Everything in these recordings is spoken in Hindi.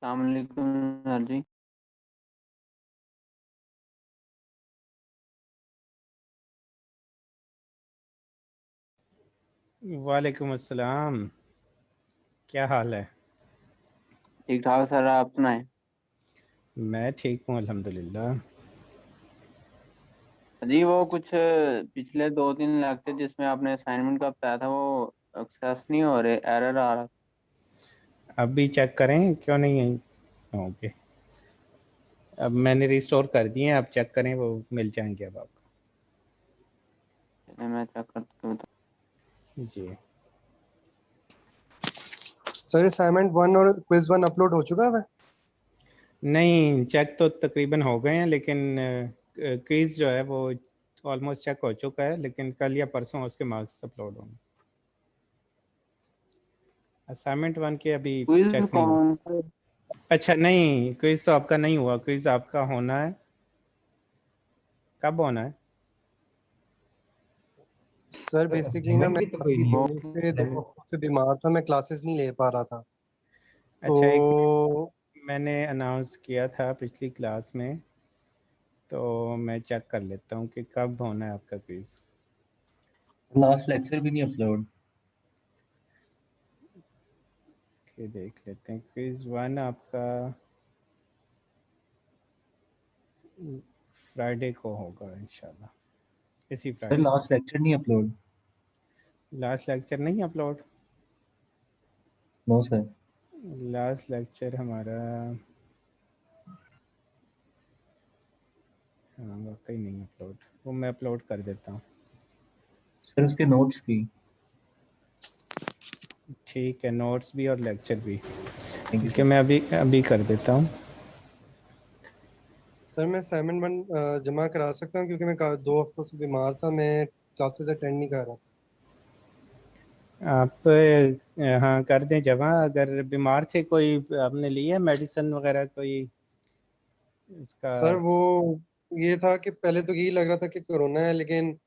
अस्सलाम वालेकुम सर जी। वालेकुम अस्सलाम। क्या हाल है? ठीक ठाक सर, आप सुनाएं। मैं ठीक हूँ अल्हम्दुलिल्लाह। जी वो कुछ पिछले 2-3 लेक्चर जिसमें आपने असाइनमेंट का बताया था वो एक्सेस नहीं हो रहे, एरर आ रहा। अब भी चेक करें, क्यों नहीं है? ओके, अब मैंने रिस्टोर कर दिए हैं, आप चेक करें, वो मिल जाएंगे अब आपको। चलिए मैं चेक करता हूँ। जी सर असाइनमेंट 1 और क्विज 1 अपलोड हो चुका है? नहीं, चेक तो तकरीबन हो गए हैं, लेकिन क्विज जो है वो ऑलमोस्ट चेक हो चुका है, लेकिन कल या परसों उसके मार्क्स अपलोड होंगे। असाइनमेंट 1 के अभी क्विज चेक नहीं हुआ। कौन सा? अच्छा, नहीं, क्विज तो आपका नहीं हुआ। क्विज आपका होना है। कब होना है? सर बेसिकली ना असाइनमेंट मैं भी तो कोई काफी नहीं दिनों से 2 है। हफ्तों से बीमार था, मैं क्लासेस नहीं ले पा रहा था। अच्छा, एक तो मैंने अनाउंस किया था पिछली क्लास में, तो मैं चेक कर लेता हूँ कि कब होना है आपका क्विज। लास्ट लेक्चर भी नहीं अपलोड। कि देख लेते हैं। क्विज 1 आपका फ्राइडे को होगा इंशाल्लाह, इसी सर फ्राइडे को। लास्ट लेक्चर नहीं अपलोड। लास्ट लेक्चर नहीं upload? No sir. Last lecture हमारा, हाँ, वाकई नहीं अपलोड। वो मैं अपलोड कर देता हूँ। सर उसके नोट्स भी। ठीक है, नोट्स भी और लेक्चर भी। थैंक यू ठीक है, सर। मैं अभी अभी कर देता हूँ। सर मैं असाइनमेंट 1 जमा करा सकता हूँ क्योंकि मैं 2 हफ्तों से बीमार था, मैं क्लासेस अटेंड नहीं कर रहा। आप हाँ, कर दें जमा। अगर बीमार थे, कोई आपने लिया मेडिसिन वगैरह कोई इसका? सर वो ये था कि पहले तो यही लग रहा था कि कोरोना है, लेकिन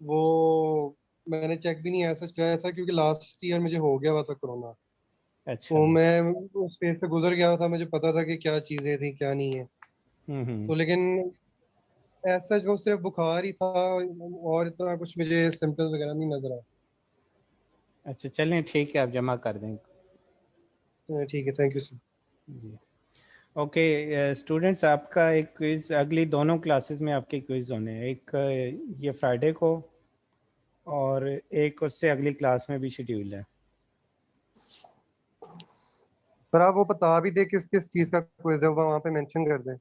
वो मैंने चेक भी नहीं ऐसा कराया था क्योंकि लास्ट ईयर मुझे हो गया हुआ था कोरोना। अच्छा। तो मैं उस फेज से गुजर गया था, मुझे पता था कि क्या चीजें थी क्या नहीं है। हम्म। तो लेकिन ऐसा जो सिर्फ बुखार ही था और इतना कुछ मुझे सिम्टम्स वगैरह नहीं नजर अच्छा, चलें, ठीक है, आप जमा कर दें। आए। ठीक है, थैंक यू सर। जी। ओके स्टूडेंट्स, आपका एक क्विज़ अगली दोनों क्लासेस में आपके क्विज़ होने हैं। एक ये फ्राइडे को, और एक उससे अगली क्लास में भी शेड्यूल है। सर आप वो बता भी दे किस किस चीज का क्विज है, वहाँ पे मेंशन कर दें।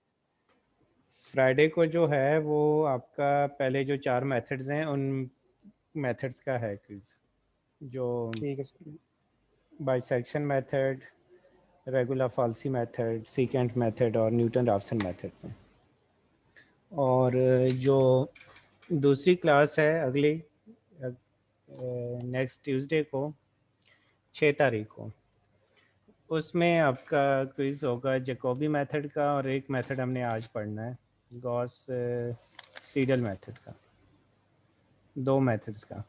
फ्राइडे को जो है वो आपका पहले जो 4 मेथड्स हैं उन मेथड्स का है क्विज़। जो ठीक है sir. Bisection method, regular falsies method, secant method और न्यूटन राफसन मेथड्स हैं। और जो दूसरी क्लास है अगली नेक्स्ट ट्यूसडे को, 6 तारीख को, उसमें आपका क्विज़ होगा जैकोबी मेथड का, और एक मेथड हमने आज पढ़ना है, गॉस सीडल मेथड का। 2 मेथड्स का।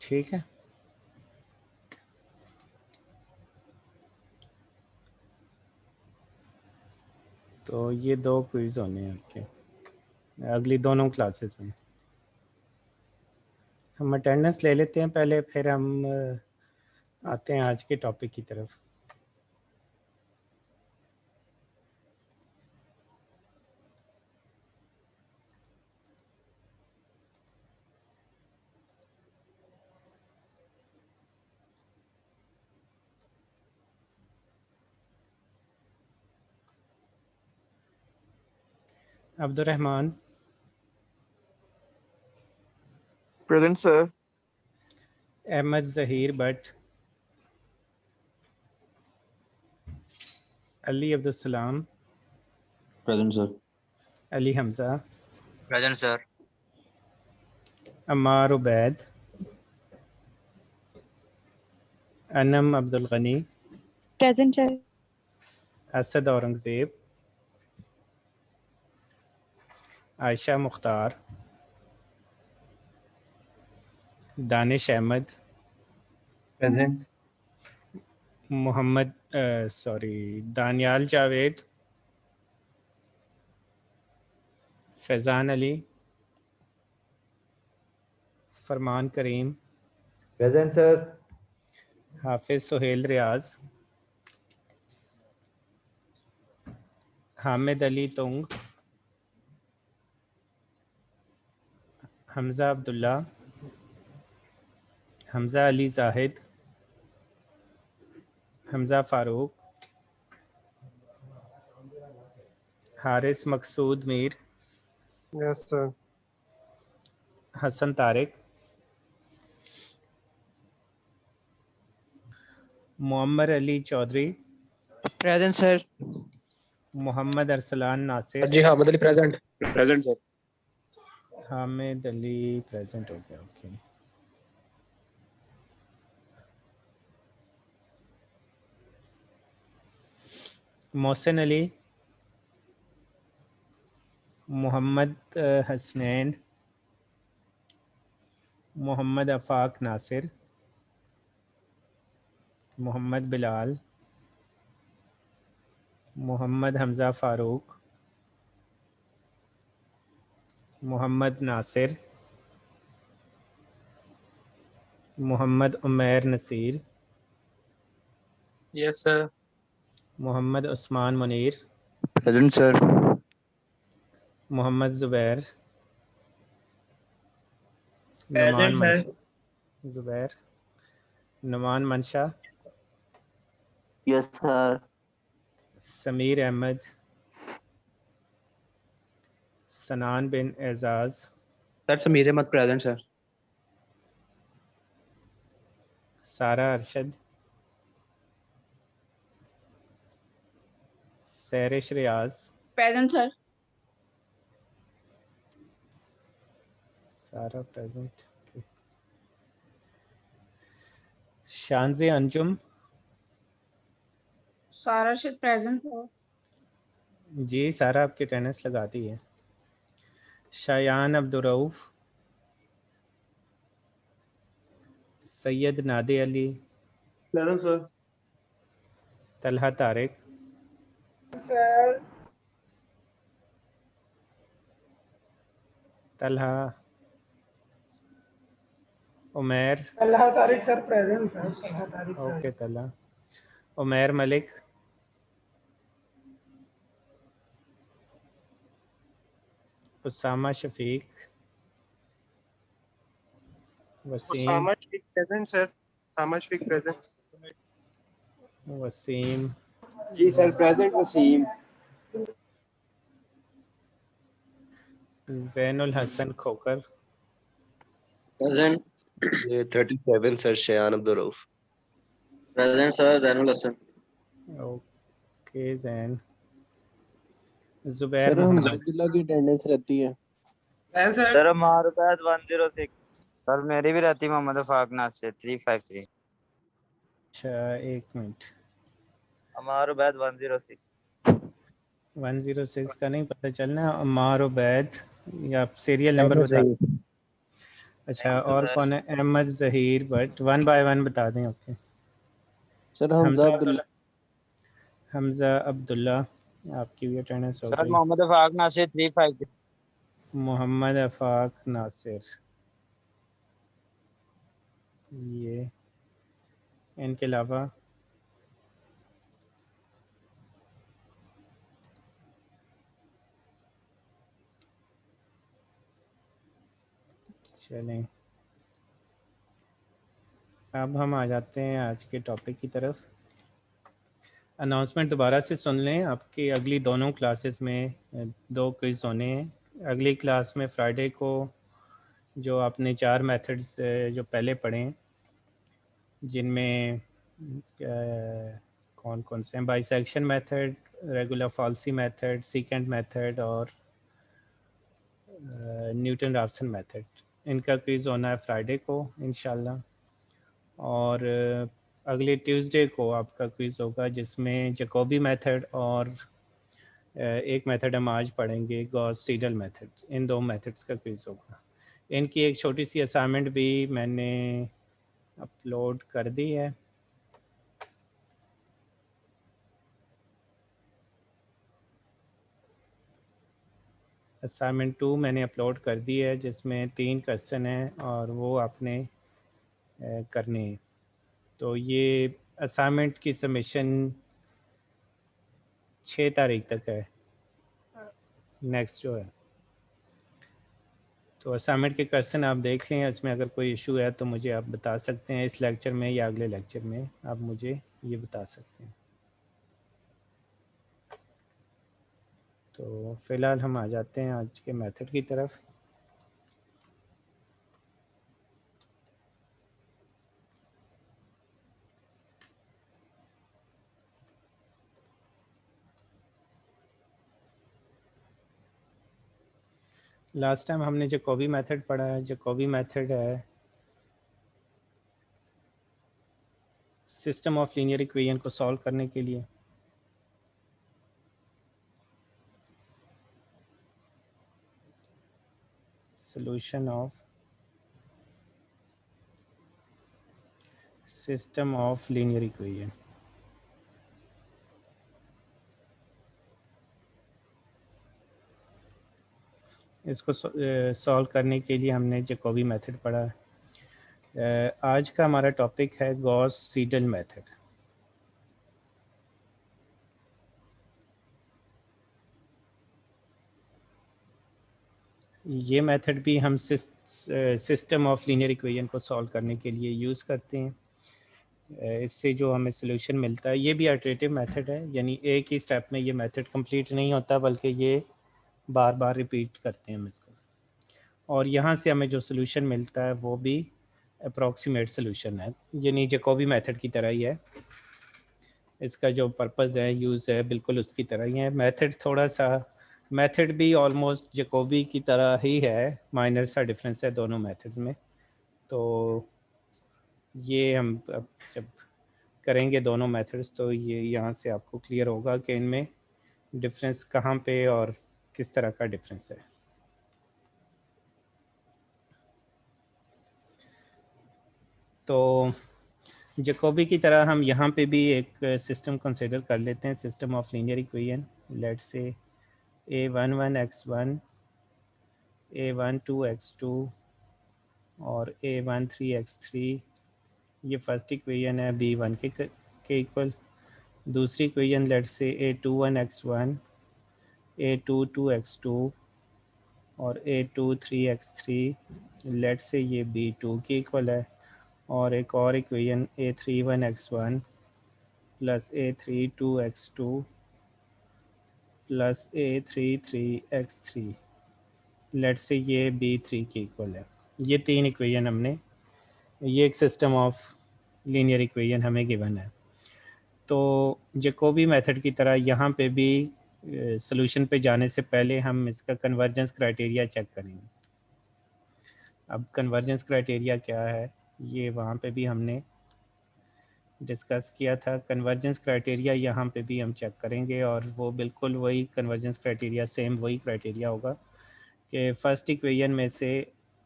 ठीक है। तो ये 2 क्विज़ होने हैं आपके अगली दोनों क्लासेस में। हम अटेंडेंस ले लेते हैं पहले, फिर हम आते हैं आज के टॉपिक की तरफ। Abdurrahman, Present, sir. Ahmad Zaheer Bhatt, Ali Abdul Salam, present sir. Ali Hamza, present sir. Ammar Ubaid, Anam Abdul Ghani, present sir. Asad Aurangzeb, Ayesha Mukhtar, Danish Ahmad, Present. Mohammad Daniyal Javed, Faizan Ali, Farman Karim, Present, sir. Hafiz Suhail Riaz, Hamid Ali Tung, Hamza Abdullah, Hamza Ali Zahid, Hamza Farooq, Haris Maqsood Mir, Yes, sir. Hassan Tariq, Muammar Ali Chaudhry, Present, sir. Mohammad Arsalan Nasir, जी Hamid Ali present present sir. Hamid Ali present हो गया। Okay, Mohsin Ali, Mohammad Hasnain, Mohammad Afaq Nasir, Mohammad Bilal, Mohammad Hamza Farooq, Mohammad Nasir, Mohammad Umair Naseer, yes sir. Mohammad Usman Munir, Present, sir. Mohammad Zubair, Noman Present, sir. मंशा, ज़ुबैर, नुमान मंशा, Yes, sir. समीर अहमद, सनान बिन Ejaz, That's a Ahmad present, sir. Sara Arshad, Sairish Riaz, Present, sir. Sara present, Shanze Anjum, Sarah is present, sir. जी सारा आपकी अटेंडेंस लगा दी है। Shayan Abdurrauf, Syed Nade Ali, Present, sir. Talha Tariq, Sir. Talha, Umair, Allah Tariq, sir, present, sir. Allah Tariq, sir. Okay Talha, Umair Malik, Usama Shafiq, Waseem, Osama Sheikh present, sir. Osama Sheikh present. Waseem, जी sir present Waseem. Zainul Hasan Khokhar, present. ये 37 sir Shayan Abdul Rauf. Present sir Zainul Hasan. Okay Zain, Zubair sir Mohammad, Abdullah की अटेंडेंस रहती है। Present, sir. सर हमारे पास 106। सर मेरी भी रहती मोहम्मद अफाक नासिर 353। अच्छा एक मिनट, हमारे बाद 106। 106 का नहीं पता चलना, अम्मार उबैद या सीरियल नंबर बता। अच्छा और कौन है? अहमद जहीर, बट 1 बाय 1 बता दें। Okay, sir Hamza Abdullah. हमजा अब्दुल्ला, आपकी भी अटेंडेंस हो सर गई। मोहम्मद अफाक नासिर 353। मोहम्मद अफाक नासिर, ये इनके अलावा चलें, अब हम आ जाते हैं आज के टॉपिक की तरफ। अनाउंसमेंट दोबारा से सुन लें, आपकी अगली दोनों क्लासेस में 2 क्विज़ होने हैं। अगली क्लास में फ्राइडे को जो आपने 4 मेथड्स जो पहले पढ़े हैं, जिनमें कौन कौन से हैं? Bisection method, regular falsies method, secant method और न्यूटन राफसन मेथड, इनका क्विज़ होना है फ्राइडे को इंशाल्लाह। और अगले ट्यूसडे को आपका क्विज़ होगा जिसमें जैकोबी मेथड और एक मेथड हम आज पढ़ेंगे गॉस सीडल मेथड। इन 2 मेथड्स का क्विज़ होगा। इनकी एक छोटी सी असाइनमेंट भी मैंने अपलोड कर दी है। असाइनमेंट 2 मैंने अपलोड कर दी है, जिसमें 3 क्वेश्चन हैं और वो आपने करने हैं। तो ये असाइनमेंट की सबमिशन 6 तारीख तक है, नेक्स्ट जो है। तो असाइनमेंट के क्वेश्चन आप देख लें, इसमें अगर कोई इशू है तो मुझे आप बता सकते हैं, इस लेक्चर में या अगले लेक्चर में आप मुझे ये बता सकते हैं। तो फ़िलहाल हम आ जाते हैं आज के मेथड की तरफ। लास्ट टाइम हमने जैकोबी मेथड पढ़ा है। जैकोबी मेथड है सिस्टम ऑफ लीनियर इक्वेशन को सॉल्व करने के लिए। Solution of system of linear equation. इसको सॉल्व करने के लिए हमने जैकोबी मेथड पढ़ा है। आज का हमारा टॉपिक है गॉस सीडल मेथड। ये मेथड भी हम सिस्टम ऑफ लीनियर इक्वेशन को सॉल्व करने के लिए यूज़ करते हैं। इससे जो हमें सॉल्यूशन मिलता है, ये भी इटरेटिव मेथड है, यानी एक ही स्टेप में ये मेथड कंप्लीट नहीं होता, बल्कि ये बार बार रिपीट करते हैं हम इसको। और यहाँ से हमें जो सॉल्यूशन मिलता है वो भी अप्रॉक्सीमेट सॉल्यूशन है, यानी जैकोबी मेथड की तरह ही है। इसका जो पर्पज़ है, यूज़ है, बिल्कुल उसकी तरह ही है। मेथड भी ऑलमोस्ट जैकोबी की तरह ही है, माइनर सा डिफरेंस है दोनों मेथड्स में। तो ये हम अब जब करेंगे दोनों मेथड्स, तो ये यहाँ से आपको क्लियर होगा कि इनमें डिफरेंस कहाँ पे और किस तरह का डिफरेंस है। तो जैकोबी की तरह हम यहाँ पे भी एक सिस्टम कंसिडर कर लेते हैं, system of linear equation. Let's say a11x1, a12x2 और a13x3 ये फर्स्ट इक्वेशन है b1 के इक्वल। दूसरी equation let's say a21x1, a22x2 और a23x3 लेट्स से ये b2 के इक्वल है। और एक और equation a31x1 plus a32x2 plus a33x3 let's say ये b3 के इक्वल है। ये 3 इक्वेशन हमने, ये एक सिस्टम ऑफ लीनियर इक्वेशन हमें गिवन है। तो जैकोबी मेथड की तरह यहाँ पे भी सॉल्यूशन पे जाने से पहले हम इसका कन्वर्जेंस क्राइटेरिया चेक करेंगे। अब कन्वर्जेंस क्राइटेरिया क्या है, ये वहाँ पे भी हमने डिस्कस किया था। कन्वर्जेंस क्राइटेरिया यहाँ पे भी हम चेक करेंगे, और वो बिल्कुल वही कन्वर्जेंस क्राइटेरिया, सेम वही क्राइटेरिया होगा कि फर्स्ट इक्वेशन में से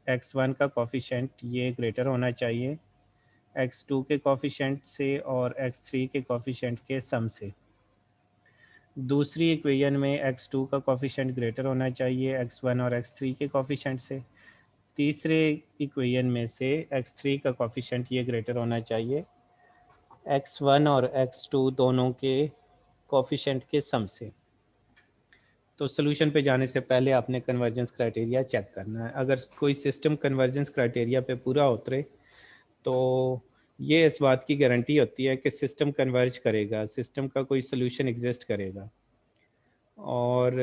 x1 का कोफिशिएंट ये ग्रेटर होना चाहिए x2 के कोफिशिएंट से और x3 के कोफिशिएंट के सम से। दूसरी इक्वेशन में x2 का कोफिशिएंट ग्रेटर होना चाहिए x1 और x3 के कोफिशिएंट से। तीसरे इक्वेशन में से x3 का कोफिशिएंट ये ग्रेटर होना चाहिए x1 और x2 दोनों के कोफिशिएंट के सम से। तो सॉल्यूशन पे जाने से पहले आपने कन्वर्जेंस क्राइटेरिया चेक करना है। अगर कोई सिस्टम कन्वर्जेंस क्राइटेरिया पे पूरा उतरे तो ये इस बात की गारंटी होती है कि सिस्टम कन्वर्ज करेगा, सिस्टम का कोई सॉल्यूशन एग्जिस्ट करेगा। और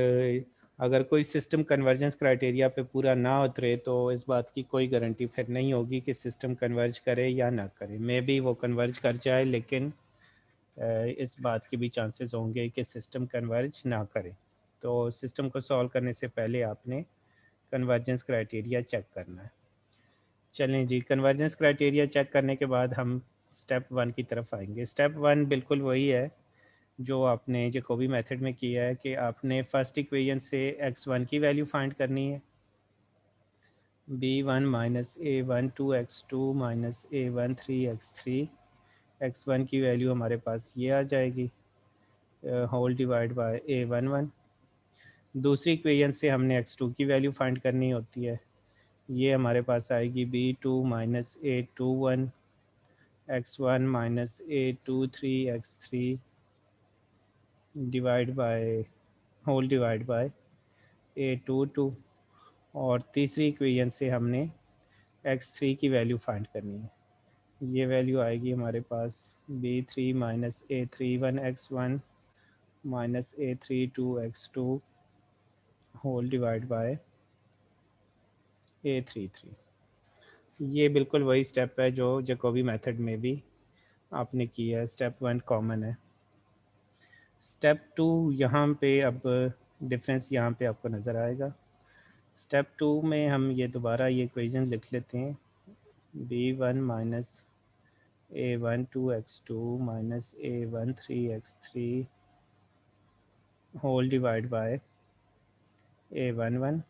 अगर कोई सिस्टम कन्वर्जेंस क्राइटेरिया पे पूरा ना उतरे तो इस बात की कोई गारंटी फिर नहीं होगी कि सिस्टम कन्वर्ज करे या ना करे। मे बी वो कन्वर्ज कर जाए, लेकिन इस बात की भी चांसेस होंगे कि सिस्टम कन्वर्ज ना करे। तो सिस्टम को सॉल्व करने से पहले आपने कन्वर्जेंस क्राइटेरिया चेक करना है। चलें जी, कन्वर्जेंस क्राइटेरिया चेक करने के बाद हम स्टेप 1 की तरफ आएंगे। स्टेप 1 बिल्कुल वही है जो आपने जैकोबी मेथड में किया है कि आपने फर्स्ट इक्वेशन से x1 की वैल्यू फाइंड करनी है b1 minus a1 2x2 minus a1 3x3, x1 की वैल्यू हमारे पास ये आ जाएगी होल डिवाइड बाय a11। दूसरी इक्वेशन से हमने x2 की वैल्यू फाइंड करनी होती है, ये हमारे पास आएगी b2 minus a21 x1 minus a23 x3 divide by whole divide by a22। और तीसरी इक्वेशन से हमने x3 की वैल्यू फाइंड करनी है, ये वैल्यू आएगी हमारे पास b3 minus a31 x1 minus a32 x2 whole divide by a33। ये बिल्कुल वही स्टेप है जो जैकोबी मेथड में भी आपने किया है, स्टेप 1 कॉमन है। स्टेप 2 यहाँ पे अब डिफरेंस यहाँ पे आपको नज़र आएगा। स्टेप 2 में हम ये दोबारा ये इक्वेशन लिख लेते हैं b1 minus a1 2x2 minus a1 3x3 whole divide by a11।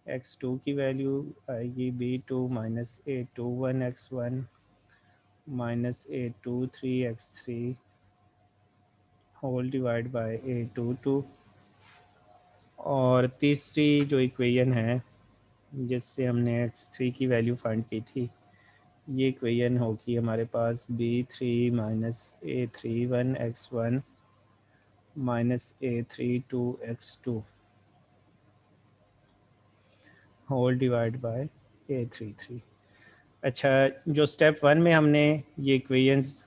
x2 की वैल्यू आएगी b2 minus a21 x1 minus a23 x3 whole divide by a22। और तीसरी जो इक्वेशन है जिससे हमने x3 की वैल्यू फाइंड की थी, ये इक्वेशन होगी हमारे पास b3 minus a31 x1 minus a32 x2 whole divide by a33। अच्छा, जो स्टेप 1 में हमने ये इक्वेशंस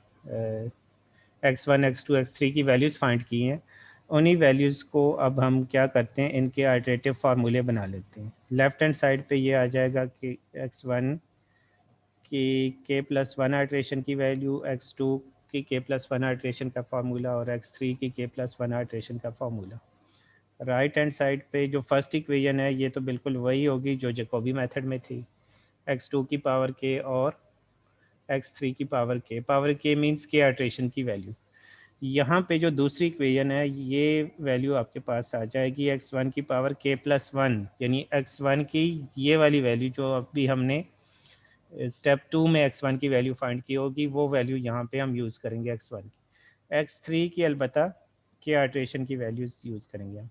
x1 x2 x3 की वैल्यूज़ फाइंड की हैं, उन्हीं वैल्यूज़ को अब हम क्या करते हैं, इनके आल्टरनेटिव फार्मूले बना लेते हैं। लेफ़्ट हैंड साइड पे ये आ जाएगा कि x1 की k+1 आइट्रेशन की वैल्यू, x2 की k+1 आइट्रेशन का फार्मूला और x3 की k+1 आइट्रेशन का फार्मूला। राइट हैंड साइड पे जो फर्स्ट इक्वेशन है ये तो बिल्कुल वही होगी जो जैकोबी मेथड में थी, x2 की पावर k और x3 की power k means k iteration की वैल्यू। यहाँ पे जो दूसरी इक्वेशन है ये वैल्यू आपके पास आ जाएगी x1 की पावर k+1, यानी x1 की ये वाली वैल्यू जो अभी हमने स्टेप 2 में x1 की वैल्यू फाइंड की होगी, वो वैल्यू यहाँ पे हम यूज़ करेंगे x1 की। x3 की अलबत्ता k आइट्रेशन की वैल्यूज़ यूज़ करेंगे हम।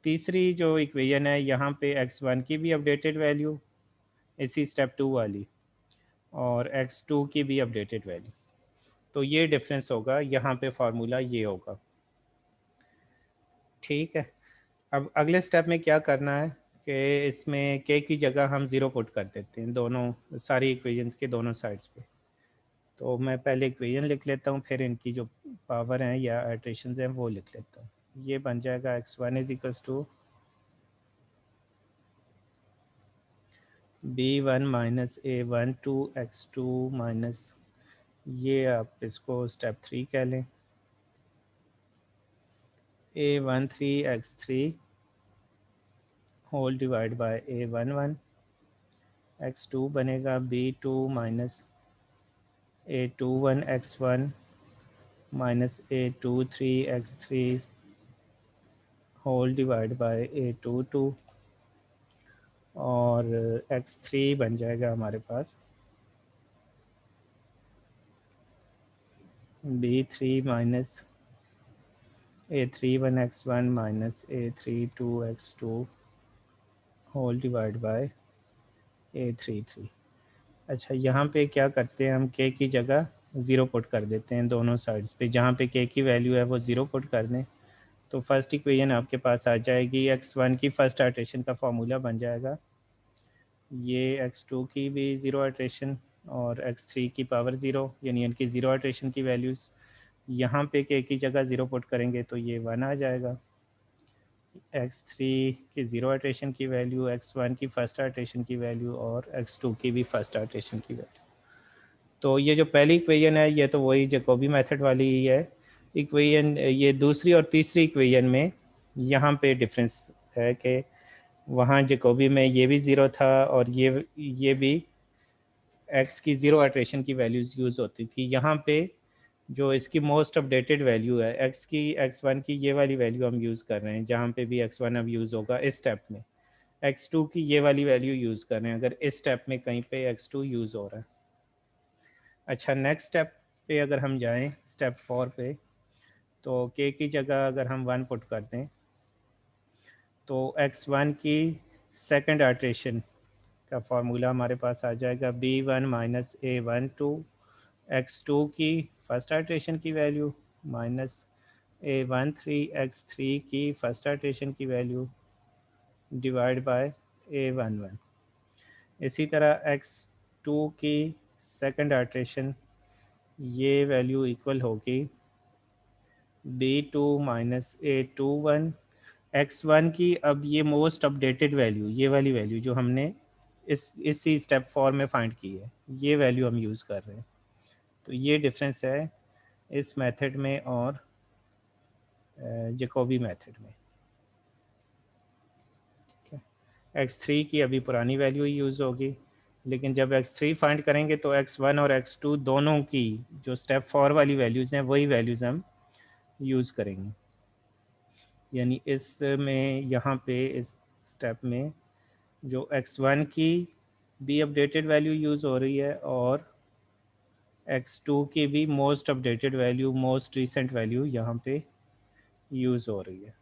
तीसरी जो इक्वेशन है यहाँ पे x1 की भी अपडेटेड वैल्यू इसी स्टेप 2 वाली और x2 की भी अपडेटेड वैल्यू। तो ये डिफरेंस होगा, यहाँ पे फार्मूला ये होगा। ठीक है, अब अगले स्टेप में क्या करना है कि इसमें k की जगह हम 0 पुट कर देते हैं दोनों सारी इक्वेशंस के दोनों साइड्स पे। तो मैं पहले इक्वेशन लिख लेता हूँ, फिर इनकी जो पावर हैं या आइट्रेशंस हैं वो लिख लेता हूँ। ये बन जाएगा x1 is equals to b1 minus a1 2x2 minus, ये आप इसको स्टेप 3 कह लें, a1 3x3 whole divide by a11। x2 बनेगा b2 minus a21 x1 minus a23 x3 whole divide by a22। और x3 बन जाएगा हमारे पास b3 minus a31 x1 minus a32 x2 whole divide by a33। अच्छा, यहाँ पे क्या करते हैं हम, k की जगह 0 पुट कर देते हैं दोनों साइड्स पे। जहाँ पे k की वैल्यू है वो 0 पुट कर दें तो फर्स्ट इक्वेशन आपके पास आ जाएगी, x1 की फर्स्ट आइट्रेशन का फार्मूला बन जाएगा ये x2 की भी 0 आइट्रेशन और x3 की पावर 0, यानी इनकी 0 आइट्रेशन की वैल्यूज़। यहाँ पे k की जगह 0 पुट करेंगे तो ये 1 आ जाएगा। x3 की 0 आइट्रेशन की वैल्यू, x1 की फर्स्ट आइट्रेशन की वैल्यू और x2 की भी फर्स्ट आइट्रेशन की वैल्यू। तो ये जो पहली इक्वेशन है ये तो वही जैकोबी मेथड वाली ही है इक्वेशन। ये दूसरी और तीसरी इक्वेशन में यहाँ पे डिफरेंस है कि वहाँ जैकोबी में ये भी 0 था और ये भी x की 0 आइट्रेशन की वैल्यूज़ यूज़ होती थी। यहाँ पे जो इसकी मोस्ट अपडेटेड वैल्यू है x1 की ये वाली वैल्यू हम यूज़ कर रहे हैं, जहाँ पे भी x1 अब यूज़ होगा इस स्टेप में। x2 की ये वाली वैल्यू यूज़ कर रहे हैं, अगर इस स्टेप में कहीं पे x2 यूज़ हो रहा है। अच्छा, नेक्स्ट स्टेप पे अगर हम जाएं, स्टेप 4 पे, तो k की जगह अगर हम 1 पुट कर दें तो x1 की सेकंड आइटरेशन का फार्मूला हमारे पास आ जाएगा b1 minus a1 to x2 की फर्स्ट आइटरेशन की वैल्यू माइनस a13 x3 की फर्स्ट आइटरेशन की वैल्यू डिवाइड बाय a11। इसी तरह x2 की सेकंड आइटरेशन, ये वैल्यू इक्वल होगी b2 माइनस a21 x1 की। अब ये मोस्ट अपडेटेड वैल्यू, ये वाली वैल्यू जो हमने इसी स्टेप 4 में फाइंड की है, ये वैल्यू हम यूज़ कर रहे हैं। तो ये डिफरेंस है इस मेथड में और जैकोबी मेथड में। x3 की अभी पुरानी वैल्यू ही यूज़ होगी, लेकिन जब x3 फाइंड करेंगे तो x1 और x2 दोनों की जो स्टेप 4 वाली वैल्यूज़ हैं वही वैल्यूज़ हम यूज़ करेंगे। यानी इसमें यहाँ पे इस स्टेप में जो x1 की भी अपडेटेड वैल्यू यूज़ हो रही है और x2 की भी most updated value, most recent value यहाँ पे यूज़ हो रही है।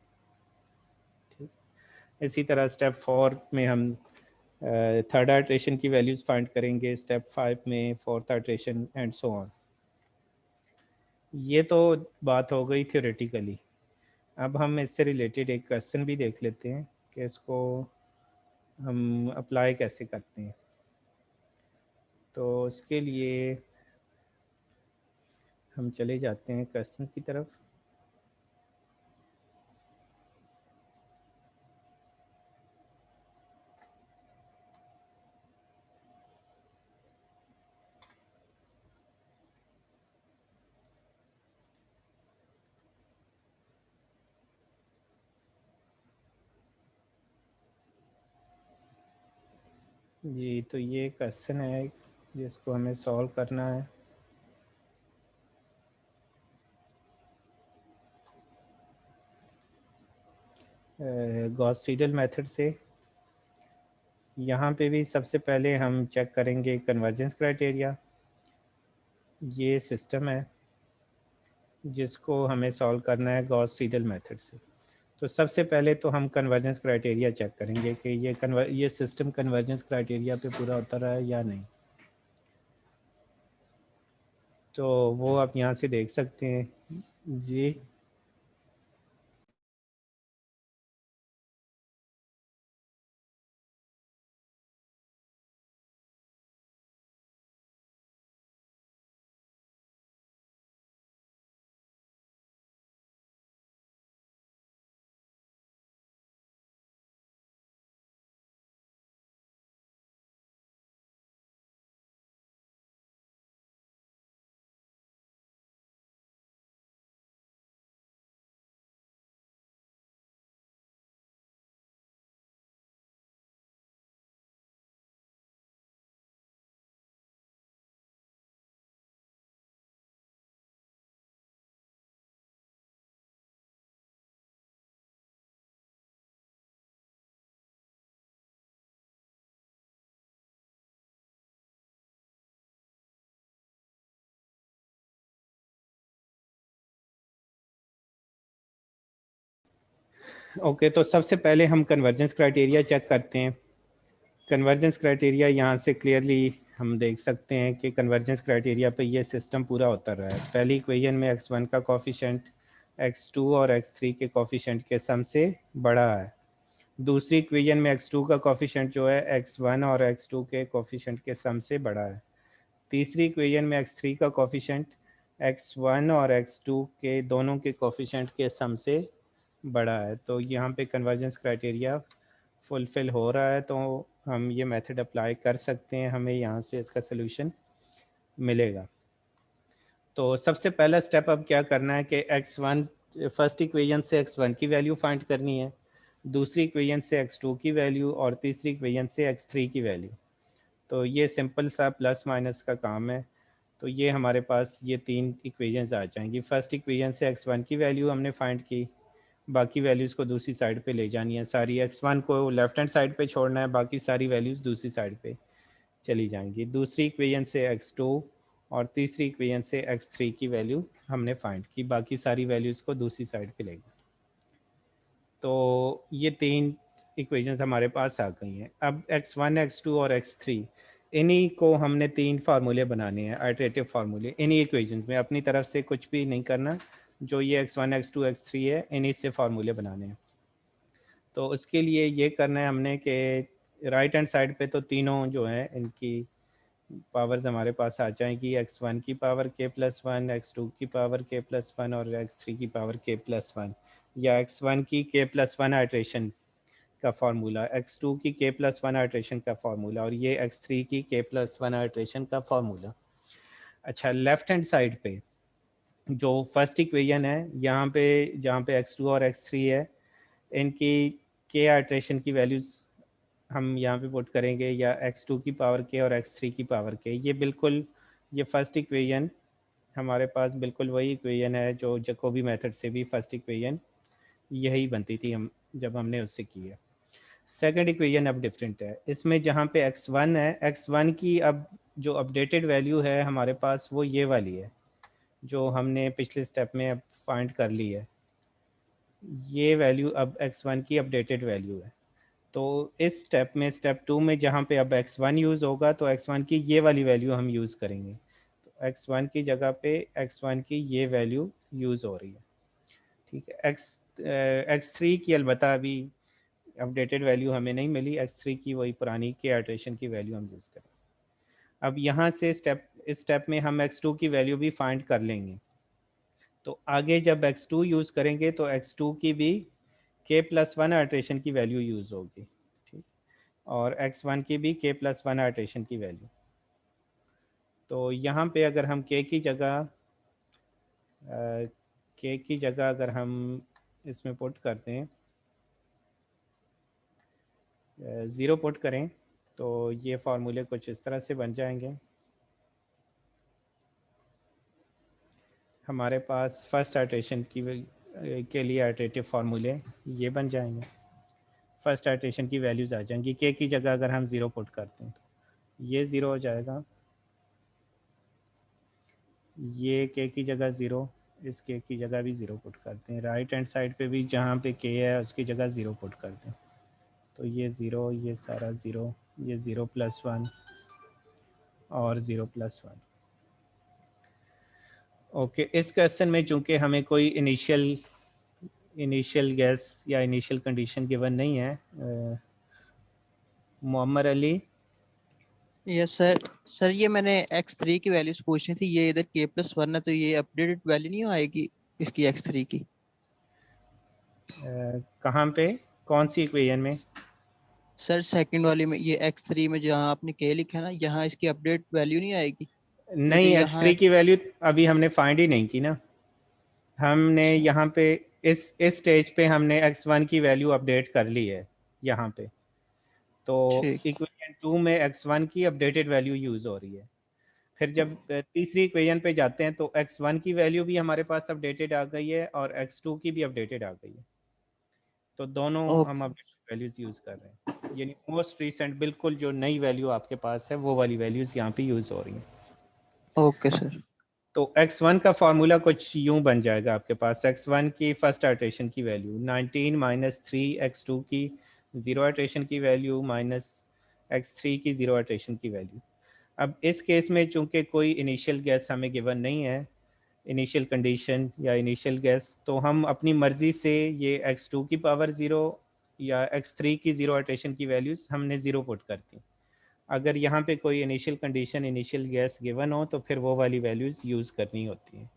ठीक, इसी तरह स्टेप 4 में हम थर्ड आइटरेशन की वैल्यूज़ फाइंड करेंगे, स्टेप 5 में fourth iteration and so on. ये तो बात हो गई थ्योरेटिकली। अब हम इससे रिलेटेड एक क्वेश्चन भी देख लेते हैं कि इसको हम अप्लाई कैसे करते हैं। तो उसके लिए हम चले जाते हैं क्वेश्चन की तरफ। जी, तो ये क्वेश्चन है जिसको हमें सॉल्व करना है। गॉस सीडल मेथड से। यहाँ पे भी सबसे पहले हम चेक करेंगे कन्वर्जेंस क्राइटेरिया। ये सिस्टम है जिसको हमें सॉल्व करना है गॉस सीडल मेथड से। तो सबसे पहले तो हम कन्वर्जेंस क्राइटेरिया चेक करेंगे कि ये सिस्टम कन्वर्जेंस क्राइटेरिया पे पूरा उतर रहा है या नहीं। तो वो आप यहाँ से देख सकते हैं जी। ओके, तो सबसे पहले हम कन्वर्जेंस क्राइटेरिया चेक करते हैं। कन्वर्जेंस क्राइटेरिया यहाँ से क्लियरली हम देख सकते हैं कि कन्वर्जेंस क्राइटेरिया पे ये सिस्टम पूरा उतर रहा है। पहली इक्वेशन में x1 का कोफिशिएंट x2 और x3 के कोफिशिएंट के सम से बड़ा है। दूसरी इक्वेशन में x2 का कोफिशिएंट जो है x1 और x2 के कोफिशिएंट के सम से बड़ा है। तीसरी इक्वेशन में x3 का कोफिशिएंट x1 और x2 के दोनों के कोफिशिएंट के सम से बड़ा है। तो यहाँ पे कन्वर्जेंस क्राइटेरिया फुलफिल हो रहा है, तो हम ये मेथड अप्लाई कर सकते हैं, हमें यहाँ से इसका सलूशन मिलेगा। तो सबसे पहला स्टेप अब क्या करना है कि x1 फर्स्ट इक्वेशन से x1 की वैल्यू फाइंड करनी है, दूसरी इक्वेशन से x2 की वैल्यू और तीसरी इक्वेशन से x3 की वैल्यू। तो ये सिंपल सा प्लस माइनस का काम है। तो ये हमारे पास ये तीन इक्वेशंस आ जाएंगी। फर्स्ट इक्वेशन से x1 की वैल्यू हमने फाइंड की बाकी वैल्यूज़ को दूसरी साइड पे ले जानी है, सारी x1 को लेफ्ट हैंड साइड पे छोड़ना है, बाकी सारी वैल्यूज़ दूसरी साइड पे चली जाएंगी। दूसरी इक्वेशन से x2 और तीसरी इक्वेशन से x3 की वैल्यू हमने फाइंड की, बाकी सारी वैल्यूज़ को दूसरी साइड पे ले गए। तो ये 3 इक्वेशंस हमारे पास आ गई हैं। अब x1, x2 और x3 इन्हीं को हमने 3 फार्मूले बनाने हैं, आइटरेटिव फार्मूले, इन्हीं इक्वेशंस में, अपनी तरफ से कुछ भी नहीं करना। जो ये x1, x2, x3 है, इन्हीं से फार्मूले बनाने हैं। तो उसके लिए ये करना है हमने कि राइट हैंड साइड पे तो तीनों जो हैं इनकी पावर्स हमारे पास आ जाएंगी, x1 की पावर k+1, x2 की पावर k+1 और x3 की पावर k+1, या x1 की k+1 आइट्रेशन का फार्मूला, x2 की k+1 आइट्रेशन का फार्मूला और ये x3 की k+1 आइट्रेशन का फार्मूला। अच्छा, लेफ्ट हैंड साइड पे जो फर्स्ट इक्वेशन है, यहाँ पे जहाँ पे x2 और x3 है, इनकी k आइट्रेशन की वैल्यूज़ हम यहाँ पे पुट करेंगे, या x2 की पावर k और x3 की पावर k। ये बिल्कुल, ये फर्स्ट इक्वेशन हमारे पास बिल्कुल वही इक्वेशन है जो जैकोबी मेथड से भी फर्स्ट इक्वेशन यही बनती थी हम जब हमने उससे की है। सेकंड इक्वेशन अब डिफरेंट है, इसमें जहाँ पे x1 है, x1 की अब जो अपडेटेड वैल्यू है हमारे पास वो ये वाली है जो हमने पिछले स्टेप में अब फाइंड कर ली है। ये वैल्यू अब x1 की अपडेटेड वैल्यू है। तो इस स्टेप में, स्टेप 2 में जहाँ पे अब x1 यूज़ होगा तो x1 की ये वाली वैल्यू हम यूज़ करेंगे। तो x1 की जगह पे x1 की ये वैल्यू यूज़ हो रही है, ठीक है। x3 की अलबत्ता अभी अपडेटेड वैल्यू हमें नहीं मिली, x3 की वही पुरानी के आइट्रेशन की वैल्यू हम यूज़ करें। अब यहाँ से इस स्टेप में हम x2 की वैल्यू भी फाइंड कर लेंगे। तो आगे जब x2 यूज़ करेंगे तो x2 की भी k+1 आइट्रेशन की वैल्यू यूज़ होगी, ठीक, और x1 की भी k+1 आइट्रेशन की वैल्यू। तो यहाँ पे अगर हम k की जगह अगर हम इसमें पुट करते हैं, 0 पुट करें, तो ये फार्मूले कुछ इस तरह से बन जाएंगे। हमारे पास फर्स्ट आइट्रेशन के लिए आइट्रेटिव फार्मूले ये बन जाएंगे। फर्स्ट आइट्रेशन की वैल्यूज़ आ जाएंगी, k की जगह अगर हम 0 पुट करते हैं तो ये 0 हो जाएगा, ये k की जगह 0, इस k की जगह भी 0 पुट करते हैं। राइट हैंड साइड पे भी जहाँ पे k है उसकी जगह 0 पुट करते हैं, तो ये 0, ये सारा 0, ये 0+1 और 0+1। ओके, इस क्वेश्चन में चूंकि हमें कोई इनिशियल गैस या इनिशियल कंडीशन गिवन नहीं है, Mohammad Ali. Yes sir. Sir ये मैंने x3 की वैल्यूज पूछनी थी, ये इधर k+1 है तो ये अपडेटेड वैल्यू नहीं आएगी इसकी x3 की? कहाँ पे, कौन सी इक्वेशन में? सर सेकंड वाली में, ये x3 में जहाँ आपने k लिखा है ना, यहाँ इसकी अपडेट वैल्यू नहीं आएगी? नहीं, x3 की वैल्यू अभी हमने फाइंड ही नहीं की ना। हमने यहाँ पे इस स्टेज पे हमने x1 की वैल्यू अपडेट कर ली है यहाँ पे। तो इक्वेशन 2 में x1 की अपडेटेड वैल्यू यूज़ हो रही है। फिर जब तीसरी इक्वेशन पे जाते हैं तो x1 की वैल्यू भी हमारे पास अपडेटेड आ गई है और x2 की भी अपडेटेड आ गई है। तो दोनों हम अपडेटेड वैल्यूज़ यूज़ कर रहे हैं, यानी मोस्ट रिसेंट बिल्कुल जो नई वैल्यू आपके पास है वो वाली वैल्यूज़ यहाँ पे यूज़ हो रही हैं। Okay sir. तो x1 का फार्मूला कुछ यूं बन जाएगा आपके पास, x1 की फर्स्ट आइट्रेशन की वैल्यू 19 - 3 x2 की 0 आइट्रेशन की वैल्यू माइनस x3 की 0 आइट्रेशन की वैल्यू। अब इस केस में चूंकि कोई इनिशियल गैस हमें गिवन नहीं है, इनिशियल कंडीशन या इनिशियल गैस, तो हम अपनी मर्ज़ी से ये x2 की पावर 0 या x3 की 0 आइट्रेशन की वैल्यूज़ हमने 0 पुट कर दी। अगर यहाँ पे कोई initial condition, initial guess given हो तो फिर वो वाली वैल्यूज़ यूज़ करनी होती हैं।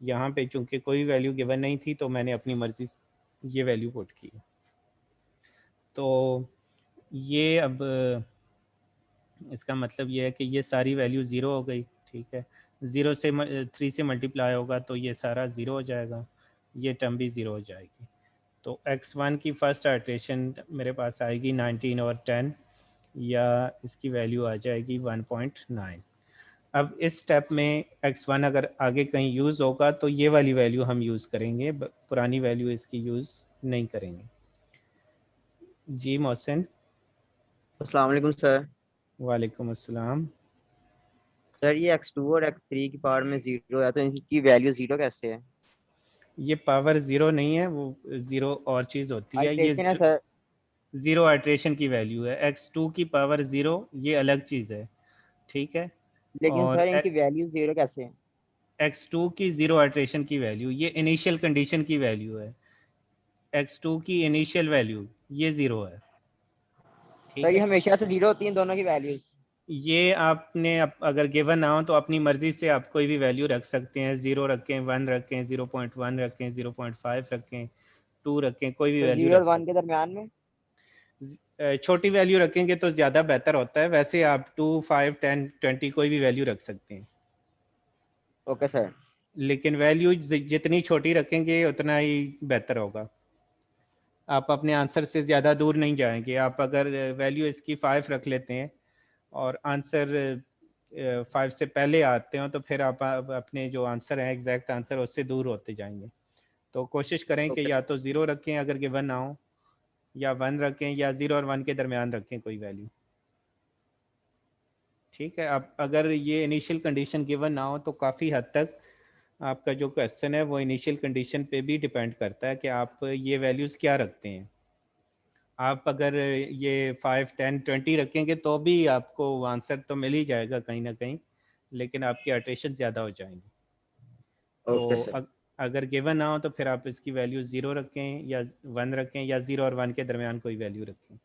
यहाँ पे चूंकि कोई वैल्यू गिवन नहीं थी तो मैंने अपनी मर्ज़ी ये वैल्यू पुट की। तो ये अब इसका मतलब ये है कि ये सारी वैल्यू 0 हो गई, ठीक है। 0 से 3 से मल्टीप्लाई होगा तो ये सारा 0 हो जाएगा, ये टर्म भी 0 हो जाएगी। तो x1 की फर्स्ट आइट्रेशन मेरे पास आएगी 19 और 10, या इसकी वैल्यू आ जाएगी 1.9। अब इस स्टेप में x1 अगर आगे कहीं यूज़ होगा तो ये वाली वैल्यू हम यूज़ करेंगे, पुरानी वैल्यू इसकी यूज़ नहीं करेंगे। जी मोहसिन। अस्सलाम वालेकुम सर। वालेकुम अस्सलाम। सर ये x2 और x3 की पावर में 0 है तो इनकी वैल्यू 0 कैसे है? ये पावर 0 नहीं है, वो 0 और चीज़ होती है। ये आइट्रेशन है सर। 0 आइट्रेशन की वैल्यू है। x2 की पावर 0 ये अलग चीज़ है, ठीक है। लेकिन और सर इनकी वैल्यू 0 कैसे है? x2 की 0 आइट्रेशन की वैल्यू ये इनिशियल कंडीशन की वैल्यू है। x2 की इनिशियल वैल्यू ये 0 है, सर ठीक ये है। हमेशा से 0 होती हैं दोनों की वैल्यूज? ये आपने अगर गिवन ना हो तो अपनी मर्जी से आप कोई भी वैल्यू रख सकते हैं। 0 रखें, 1 रखें, 0.1 रखें, 0.5 रखें, 2 रखें, कोई भी तो वैल्यू 0 और रख 1 के सकते दरमियान में? हैं। छोटी वैल्यू रखेंगे तो ज़्यादा बेहतर होता है। वैसे आप 2, 5, 10, 20 कोई भी वैल्यू रख सकते हैं। Okay sir. लेकिन वैल्यू जितनी छोटी रखेंगे उतना ही बेहतर होगा। आप अपने आंसर से ज़्यादा दूर नहीं जाएंगे। आप अगर वैल्यू इसकी 5 रख लेते हैं और आंसर 5 से पहले आते हो तो फिर आप अपने जो आंसर है एग्जैक्ट आंसर उससे दूर होते जाएंगे। तो कोशिश करें कि ओके या सर। तो 0 रखें अगर गिवन ना हो, या 1 रखें, या 0 और 1 के दरमियान रखें कोई वैल्यू, ठीक है। अब अगर ये इनिशियल कंडीशन गिवन ना हो तो काफ़ी हद तक आपका जो क्वेश्चन है वो इनिशियल कंडीशन पे भी डिपेंड करता है कि आप ये वैल्यूज़ क्या रखते हैं। आप अगर ये 5, 10, 20 रखेंगे तो भी आपको आंसर तो मिल ही जाएगा कहीं ना कहीं, लेकिन आपकी अटेंशन ज़्यादा हो जाएंगी। ओके तो सर। अगर गिवन ना हो तो फिर आप इसकी वैल्यू 0 रखें या 1 रखें, या 0 और 1 के दरमियान कोई वैल्यू रखें।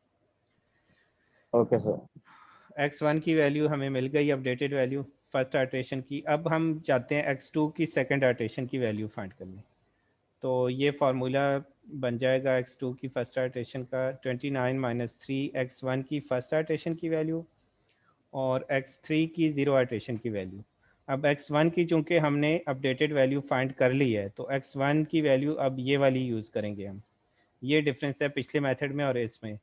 Okay sir. x1 की वैल्यू हमें मिल गई, अपडेटेड वैल्यू फर्स्ट आर्टेशन की। अब हम चाहते हैं x2 की सेकंड आर्टेशन की वैल्यू फाइंड करने। तो ये फार्मूला बन जाएगा x2 की फर्स्ट आर्टेशन का 29 - 3 x1 की फर्स्ट आर्टेशन की वैल्यू और x3 की 0 आर्टेशन की वैल्यू। अब x1 की चूंकि हमने अपडेटेड वैल्यू फाइंड कर ली है तो x1 की वैल्यू अब ये वाली यूज़ करेंगे हम। ये डिफरेंस है पिछले मेथड में और इसमें।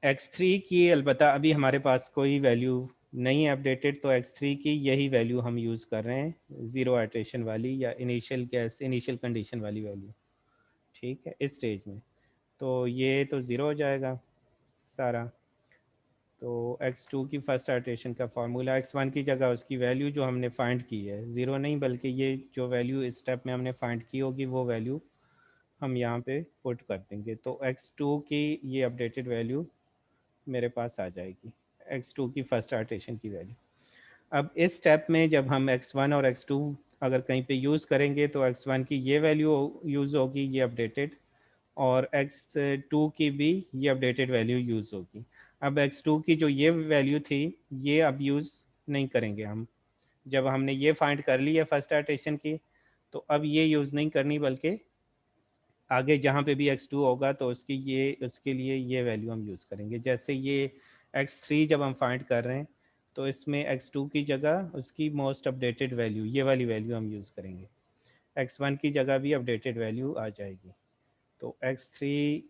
x3 की अलबत्ता अभी हमारे पास कोई वैल्यू नहीं है अपडेटेड, तो x3 की यही वैल्यू हम यूज़ कर रहे हैं, 0 आइट्रेशन वाली या इनिशियल गैस इनिशियल कंडीशन वाली वैल्यू, ठीक है, इस स्टेज में। तो ये तो 0 हो जाएगा सारा। तो x2 की फर्स्ट आइट्रेशन का फार्मूला x1 की जगह उसकी वैल्यू जो हमने फाइंड की है, 0 नहीं बल्कि ये जो वैल्यू इस स्टेप में हमने फाइंड की होगी वो वैल्यू हम यहाँ पे पुट कर देंगे। तो x2 की ये अपडेटेड वैल्यू मेरे पास आ जाएगी, x2 की फर्स्ट आर्टेशन की वैल्यू। अब इस स्टेप में जब हम x1 और x2 अगर कहीं पे यूज़ करेंगे तो x1 की ये वैल्यू यूज़ होगी, ये अपडेटेड, और x2 की भी ये अपडेटेड वैल्यू यूज़ होगी। अब x2 की जो ये वैल्यू थी ये अब यूज़ नहीं करेंगे हम। जब हमने ये फाइंड कर ली है फर्स्ट आर्टेशन की तो अब ये यूज़ नहीं करनी, बल्कि आगे जहाँ पे भी x2 होगा तो उसके लिए ये वैल्यू हम यूज़ करेंगे। जैसे ये x3 जब हम फाइंड कर रहे हैं तो इसमें x2 की जगह उसकी मोस्ट अपडेटेड वैल्यू ये वाली वैल्यू हम यूज़ करेंगे। x1 की जगह भी अपडेटेड वैल्यू आ जाएगी। तो x3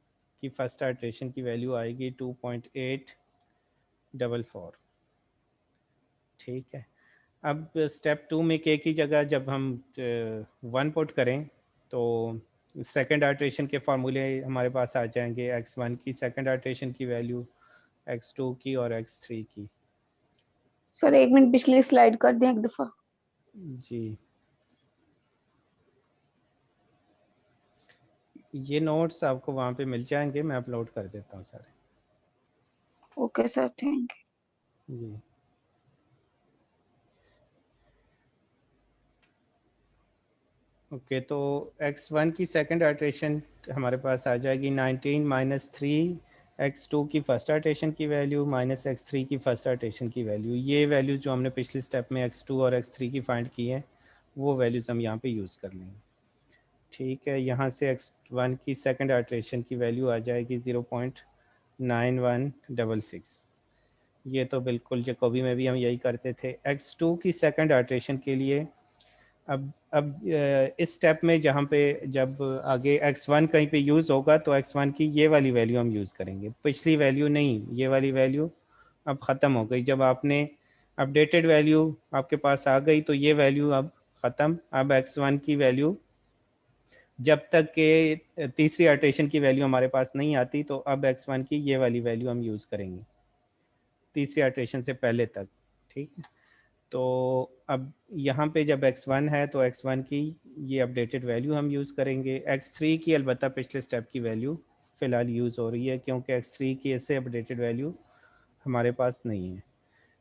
की फर्स्ट आइट्रेशन की वैल्यू आएगी 2.844, ठीक है। अब स्टेप 2 में k की जगह जब हम 1 पुट करें तो सेकंड आइट्रेशन के फार्मूले हमारे पास आ जाएंगे, x1 की सेकंड आइट्रेशन की वैल्यू, x2 की और x3 की। सर 1 मिनट पिछली स्लाइड कर दें एक दफा। जी, ये नोट्स आपको वहाँ पे मिल जाएंगे, मैं अपलोड कर देता हूँ सारे। Okay sir, thank you. जी, ओके। तो x1 की सेकंड आइट्रेशन हमारे पास आ जाएगी 19 - 3 x2 की फर्स्ट आइट्रेशन की वैल्यू माइनस x3 की फर्स्ट आइट्रेशन की वैल्यू। ये वैल्यूज़ जो हमने पिछले स्टेप में x2 और x3 की फाइंड की है वो वैल्यूज़ हम यहाँ पे यूज़ कर लेंगे, ठीक है। यहाँ से x1 की सेकंड आइट्रेशन की वैल्यू आ जाएगी 0.9166। ये तो बिल्कुल जैकोबी में भी हम यही करते थे। x2 की सेकंड आइट्रेशन के लिए अब इस स्टेप में जहाँ पे जब आगे x1 कहीं पे यूज़ होगा तो x1 की ये वाली वैल्यू हम यूज़ करेंगे, पिछली वैल्यू नहीं। ये वाली वैल्यू अब ख़त्म हो गई। जब आपने अपडेटेड वैल्यू आपके पास आ गई, तो ये वैल्यू अब ख़त्म। अब x1 की वैल्यू जब तक के तीसरी आर्टेशन की वैल्यू हमारे पास नहीं आती, तो अब x1 की ये वाली वैल्यू हम यूज़ करेंगे तीसरी आर्टेशन से पहले तक। ठीक है, तो अब यहाँ पे जब x1 है तो x1 की ये अपडेटेड वैल्यू हम यूज़ करेंगे। x3 की अलबत्ता पिछले स्टेप की वैल्यू फ़िलहाल यूज़ हो रही है, क्योंकि x3 की ऐसे अपडेटेड वैल्यू हमारे पास नहीं है।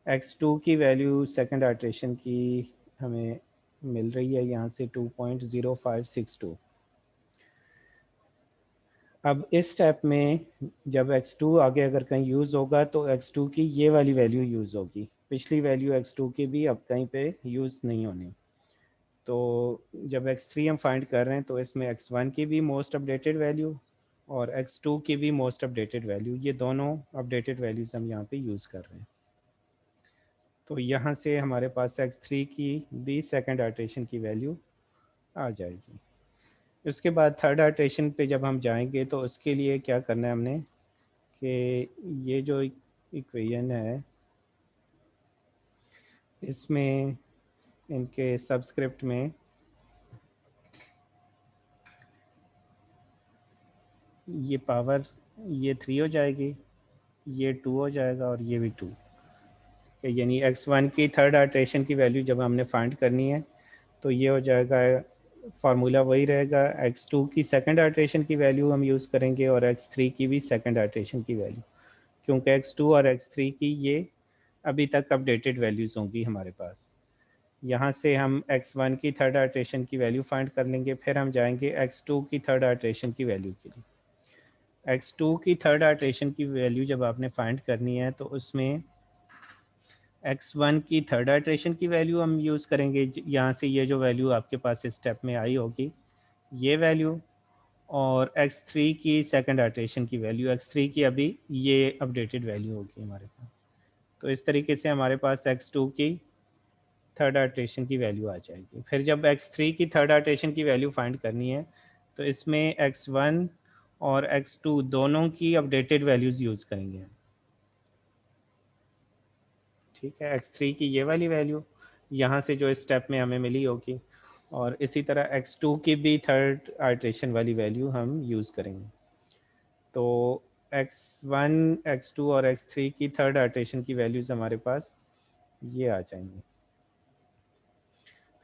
x2 की वैल्यू सेकंड आर्टेशन की हमें मिल रही है यहाँ से 2.0562। अब इस स्टेप में जब x2 आगे अगर कहीं यूज़ होगा तो x2 की ये वाली वैल्यू यूज़ होगी, पिछली वैल्यू x2 की भी अब कहीं पे यूज़ नहीं होनी। तो जब x3 हम फाइंड कर रहे हैं तो इसमें x1 की भी मोस्ट अपडेटेड वैल्यू और x2 की भी मोस्ट अपडेटेड वैल्यू, ये दोनों अपडेटेड वैल्यूज़ हम यहाँ पे यूज़ कर रहे हैं। तो यहाँ से हमारे पास x3 की भी सेकंड आर्टेशन की वैल्यू आ जाएगी। उसके बाद थर्ड आर्टेशन पे जब हम जाएंगे तो उसके लिए क्या करना है हमने कि ये जो इक्वेशन है इसमें इनके सबस्क्रिप्ट में ये पावर ये 3 हो जाएगी, ये 2 हो जाएगा और ये भी 2, यानी x1 की थर्ड आर्टेशन की वैल्यू जब हमने फाइंड करनी है तो ये हो जाएगा, फार्मूला वही रहेगा, x2 की सेकंड आर्टेशन की वैल्यू हम यूज़ करेंगे और x3 की भी सेकंड आर्टेशन की वैल्यू, क्योंकि x2 और x3 की ये अभी तक अपडेटेड वैल्यूज़ होंगी हमारे पास। यहाँ से हम x1 की थर्ड आर्टेशन की वैल्यू फाइंड कर लेंगे, फिर हम जाएंगे x2 की थर्ड आर्टेशन की वैल्यू के लिए। x2 की थर्ड आर्टेशन की वैल्यू जब आपने फाइंड करनी है तो उसमें x1 की थर्ड आइटरेशन की वैल्यू हम यूज़ करेंगे, यहाँ से ये जो वैल्यू आपके पास इस स्टेप में आई होगी ये वैल्यू, और x3 की सेकंड आइटरेशन की वैल्यू, x3 की अभी ये अपडेटेड वैल्यू होगी हमारे पास। तो इस तरीके से हमारे पास x2 की थर्ड आइटरेशन की वैल्यू आ जाएगी। फिर जब x3 की थर्ड आइटरेशन की वैल्यू फाइंड करनी है तो इसमें x1 और x2 दोनों की अपडेटेड वैल्यूज़ यूज़ करेंगे। ठीक है, x3 की ये वाली वैल्यू यहाँ से जो इस स्टेप में हमें मिली होगी, और इसी तरह x2 की भी थर्ड आइटरेशन वाली वैल्यू हम यूज़ करेंगे। तो x1, x2 और x3 की थर्ड आइटरेशन की वैल्यूज़ हमारे पास ये आ जाएंगी।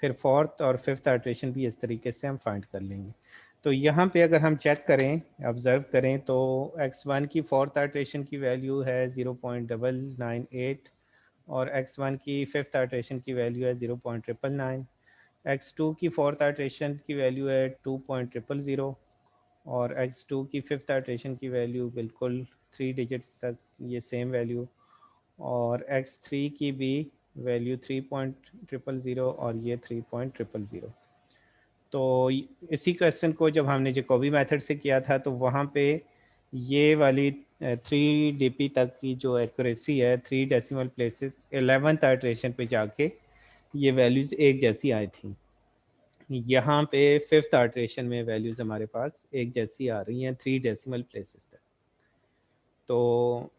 फिर फोर्थ और फिफ्थ आइटरेशन भी इस तरीके से हम फाइंड कर लेंगे। तो यहाँ पे अगर हम चेक करें, ऑब्ज़र्व करें, तो x1 की फोर्थ आइटरेशन की वैल्यू है 0.998 और x1 की फिफ्थ आइटरेशन की वैल्यू है 0.999, x2 की फोर्थ आइटरेशन की वैल्यू है 2.000 और x2 की फिफ्थ आइटरेशन की वैल्यू बिल्कुल 3 डिजिट्स तक ये सेम वैल्यू, और x3 की भी वैल्यू 3.000 और ये 3.000। तो इसी क्वेश्चन को जब हमने जैकोबी मेथड से किया था तो वहाँ पे ये वाली 3 dp तक की जो एक्यूरेसी है 3 डेसिमल प्लेसेस 11th आइटरेशन पे जाके ये वैल्यूज़ एक जैसी आई थी। यहाँ पे फिफ्थ आइटरेशन में वैल्यूज़ हमारे पास एक जैसी आ रही हैं 3 डेसिमल प्लेसेस तक। तो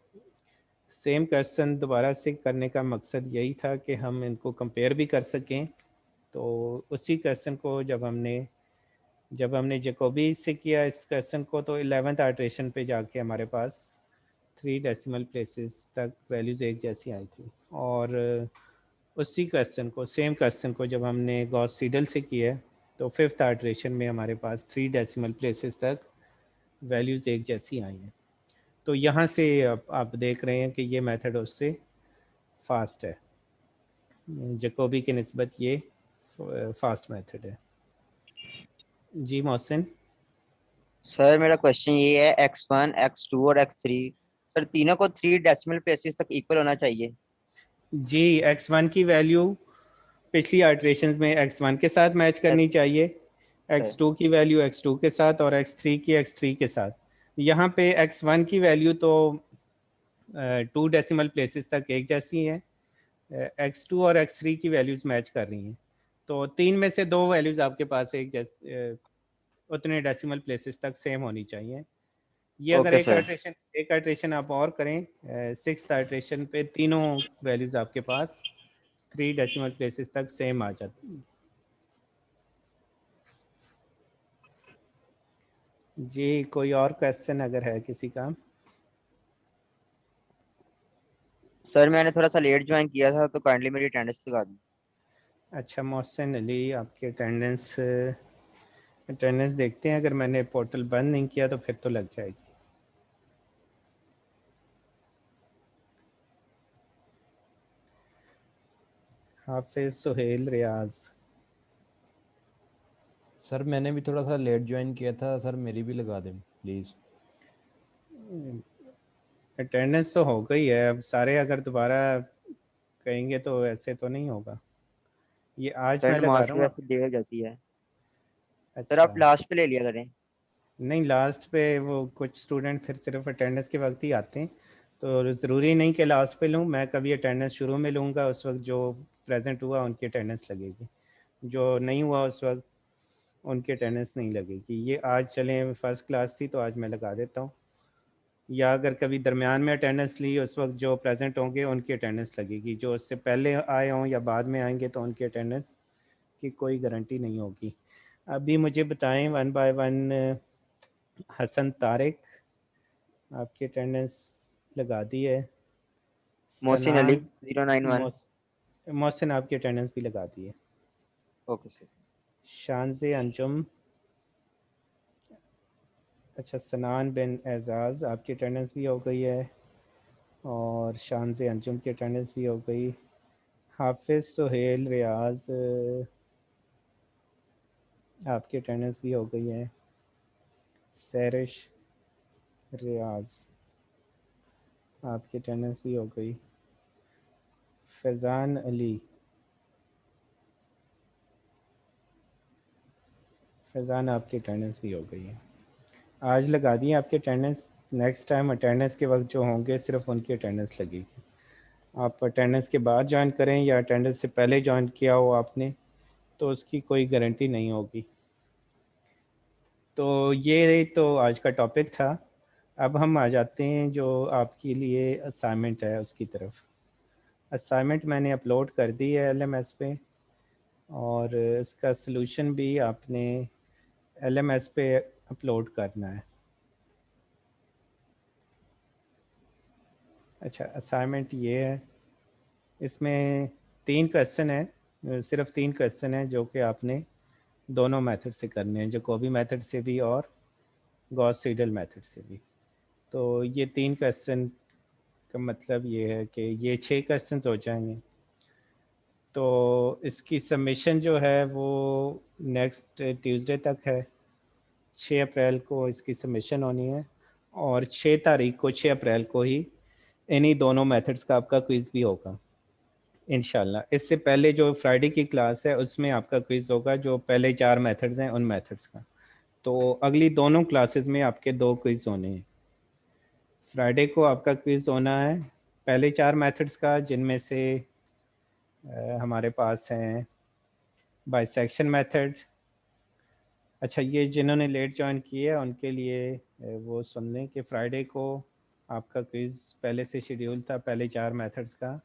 सेम क्वेश्चन दोबारा से करने का मकसद यही था कि हम इनको कंपेयर भी कर सकें। तो उसी क्वेश्चन को जब हमने जैकोबी से किया इस क्वेश्चन को, तो 11th आइटरेशन पे जाके हमारे पास 3 डेसिमल प्लेसेस तक वैल्यूज़ एक जैसी आई थी, और उसी क्वेश्चन को सेम क्वेश्चन को जब हमने गॉस सीडल से किया तो फिफ्थ आइटरेशन में हमारे पास 3 डेसिमल प्लेसेस तक वैल्यूज़ एक जैसी आई हैं। तो यहाँ से आप देख रहे हैं कि ये मेथड उससे फास्ट है, जैकोबी की निस्बत ये फास्ट मेथड है। जी मोहसिन। सर मेरा क्वेश्चन ये है x1, x2 और x3 सर तीनों को 3 डेसिमल प्लेसेस तक इक्वल होना चाहिए। जी, x1 की वैल्यू पिछली आइटरेशंस में x1 के साथ मैच करनी चाहिए, x2 की वैल्यू x2 के साथ और x3 की x3 के साथ। यहाँ पे x1 की वैल्यू तो 2 डेसिमल प्लेसेस तक एक जैसी है, x2 और x3 की वैल्यूज़ मैच कर रही हैं, तो 3 में से 2 वैल्यूज़ आपके पास एक जैसे उतने डेसिमल प्लेसेस तक सेम होनी चाहिए। ये अगर एक आइटरेशन आप और करें 6th आइटरेशन पे तीनों वैल्यूज़ आपके पास 3 डेसिमल प्लेसेस तक सेम आ जाती है। जी कोई और क्वेश्चन अगर है किसी का? सर मैंने थोड़ा सा लेट ज्वाइन किया था तो काइंडली मेरी अटेंडेंस लगा दी। अच्छा मोहसिन अली, आपकी अटेंडेंस देखते हैं, अगर मैंने पोर्टल बंद नहीं किया तो फिर तो लग जाएगी। हाफिज सुहेल रियाज। सर मैंने भी थोड़ा सा लेट ज्वाइन किया था सर, मेरी भी लगा दें प्लीज़। अटेंडेंस तो हो गई है, अब सारे अगर दोबारा कहेंगे तो ऐसे तो नहीं होगा। ये आज मैं सर लगा नमाज रहा की हूँ। वजह से देर हो जाती है। सर आप अच्छा लास्ट पे ले लिया करें। नहीं, लास्ट पे वो कुछ स्टूडेंट फिर सिर्फ अटेंडेंस के वक्त ही आते हैं, तो ज़रूरी नहीं कि लास्ट पे लूँ, मैं कभी अटेंडेंस शुरू में लूँगा, उस वक्त जो प्रेजेंट हुआ उनकी अटेंडेंस लगेगी, जो नहीं हुआ उस वक्त उनकी अटेंडेंस नहीं लगेगी। ये आज चलें फर्स्ट क्लास थी तो आज मैं लगा देता हूँ, या अगर कभी दरमियान में अटेंडेंस ली उस वक्त जो प्रेजेंट होंगे उनकी अटेंडेंस लगेगी, जो उससे पहले आए हों या बाद में आएंगे तो उनकी अटेंडेंस की कोई गारंटी नहीं होगी। अभी मुझे बताएं 1 बाय 1। हसन तारिक, आपकी अटेंडेंस लगा दी है। मोहसिन अली सनान 091। मोहसिन आपकी अटेंडेंस भी लगा दी है। Okay sir. शानज़े अंजुम, अच्छा सनान बिन एजाज, आपकी अटेंडेंस भी हो गई है, और शानज़े अंजुम की अटेंडेंस भी हो गई। हाफिज़ सुहेल रियाज, आपकी अटेंडेंस भी हो गई है। सैरिश रियाज, आपकी अटेंडेंस भी हो गई। फैज़ान अली, फैज़ान आपकी अटेंडेंस भी हो गई है। आज लगा दी आपकी अटेंडेंस, नेक्स्ट टाइम अटेंडेंस के वक्त जो होंगे सिर्फ उनकी अटेंडेंस लगेगी। आप अटेंडेंस के बाद ज्वाइन करें या अटेंडेंस से पहले ज्वाइन किया हो आपने, तो उसकी कोई गारंटी नहीं होगी। तो ये तो आज का टॉपिक था। अब हम आ जाते हैं जो आपके लिए असाइनमेंट है उसकी तरफ। असाइनमेंट मैंने अपलोड कर दी है LMS पे, और इसका सलूशन भी आपने LMS पे अपलोड करना है। अच्छा असाइनमेंट ये है, इसमें 3 क्वेश्चन है, सिर्फ 3 क्वेश्चन है जो कि आपने दोनों मेथड से करने हैं, जैकोबी मेथड से भी और गॉस सीडल मेथड से भी। तो ये 3 क्वेश्चन का मतलब ये है कि ये 6 क्वेश्चन हो जाएंगे। तो इसकी सबमिशन जो है वो नेक्स्ट ट्यूसडे तक है, 6 अप्रैल को इसकी सबमिशन होनी है, और 6 तारीख को 6 अप्रैल को ही इन्हीं दोनों मेथड्स का आपका क्विज़ भी होगा इंशाल्लाह। इससे पहले जो फ्राइडे की क्लास है उसमें आपका क्विज़ होगा, जो पहले 4 मेथड्स हैं उन मेथड्स का। तो अगली दोनों क्लासेस में आपके 2 क्विज़ होने हैं। फ्राइडे को आपका क्विज़ होना है पहले 4 मेथड्स का, जिनमें से हमारे पास हैं बाइसेक्शन मेथड। अच्छा ये जिन्होंने लेट ज्वाइन किया है उनके लिए वो सुन लें कि फ्राइडे को आपका क्विज़ पहले से शेड्यूल था पहले 4 मेथड्स का,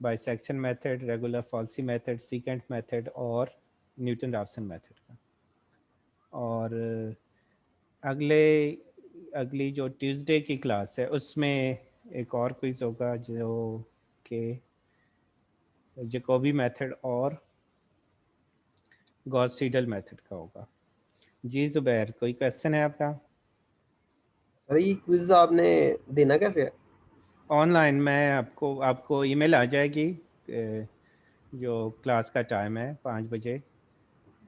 bisection method, regular falsies method, secant method और न्यूटन राफसन मेथड का। और अगली जो ट्यूसडे की क्लास है उसमें एक और क्विज़ होगा जो कि जैकोबी मेथड और गॉस सीडल मेथड का होगा। जी ज़ुबैर, कोई क्वेश्चन है आपका? सर ये क्विज आपने देना कैसे है? ऑनलाइन, मैं आपको ईमेल आ जाएगी, जो क्लास का टाइम है 5 बजे।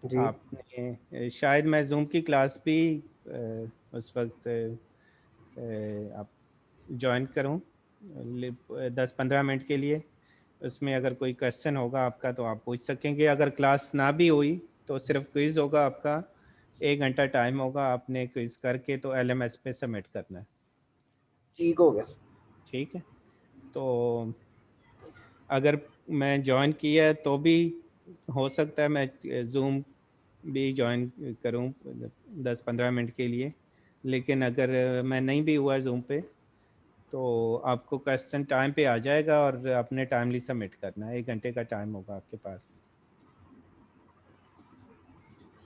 जी आपने शायद मैं जूम की क्लास भी उस वक्त आप ज्वाइन करूं 10-15 मिनट के लिए। उसमें अगर कोई क्वेश्चन होगा आपका तो आप पूछ सकेंगे, अगर क्लास ना भी हुई तो सिर्फ क्विज़ होगा आपका, 1 घंटा टाइम होगा, आपने क्विज़ करके तो LMS पे सबमिट करना है। ठीक हो गया। ठीक है, तो अगर मैं ज्वाइन किया है तो भी हो सकता है मैं जूम भी ज्वाइन करूं 10-15 मिनट के लिए, लेकिन अगर मैं नहीं भी हुआ जूम पे तो आपको क्वेश्चन टाइम पे आ जाएगा और आपने टाइमली सबमिट करना है। 1 घंटे का टाइम होगा आपके पास।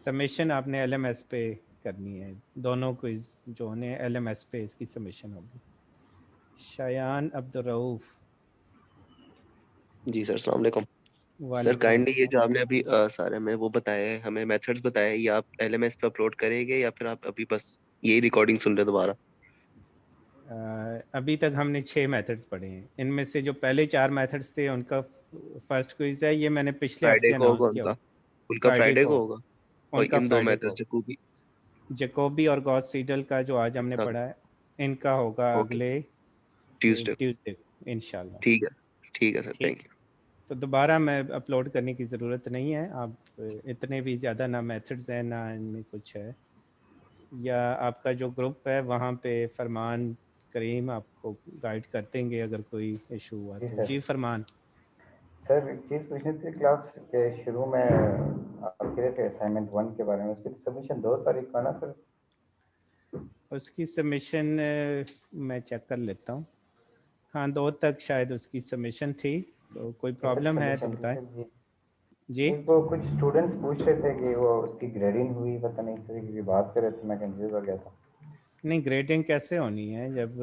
सबमिशन आपने LMS पे करनी है, दोनों क्विज जो है LMS पे इसकी सबमिशन होगी। शायान अब्दुल रऊफ। जी सर, अस्सलाम वालेकुम। सर वालेकुम काइंडली ये अस्सलाम। जो आपने अभी सारे में वो बताया है, हमें मेथड्स बताया है, ये आप LMS पे अपलोड करेंगे या फिर आप अभी बस यही रिकॉर्डिंग सुन रहे हैं दोबारा? अभी तक हमने 6 मेथड्स पढ़े हैं। इनमें से जो पहले 4 मेथड्स थे उनका फर्स्ट क्विज है, ये मैंने पिछले फ्राइडे हफ्ते को होगा अनाउंस किया उनका? हुआ। उनका फ्राइडे फ्राइडे को को होगा? और उनका इन दो फ्राइडे को मेथड्स जैकोबी जैकोबी और गॉस सीडल का जो आज हमने इसका? पढ़ा है, इनका होगा ओके, अगले ट्यूसडे। ट्यूसडे इंशाल्लाह। ठीक है सर, ठीक, थैंक यू। तो दोबारा मैं अपलोड करने की ज़रूरत नहीं है। आप इतने भी ज़्यादा ना मेथड्स हैं ना इनमें कुछ है, या आपका जो ग्रुप है वहाँ पे फरमान करीम आपको गाइड कर देंगे अगर कोई इशू हुआ जी तो। सर। जी फरमान। सर एक चीज़ पूछनी थी, क्लास के शुरू में आप कह रहे थे असाइनमेंट 1 के बारे में, उसकी सबमिशन 2 तारीख को है ना सर? उसकी सबमिशन मैं चेक कर लेता हूँ। हाँ, 2 तक शायद उसकी सबमिशन थी, तो कोई तो सर प्रॉब्लम है तो सबमिशन थी बताएं। सर जी। जी नहीं, वो कुछ स्टूडेंट्स पूछ रहे थे कि वो उसकी ग्रेडिंग हुई, पता नहीं सर की बात कर रहे थे, मैं कंफ्यूज हो गया था। नहीं, ग्रेडिंग कैसे होनी है जब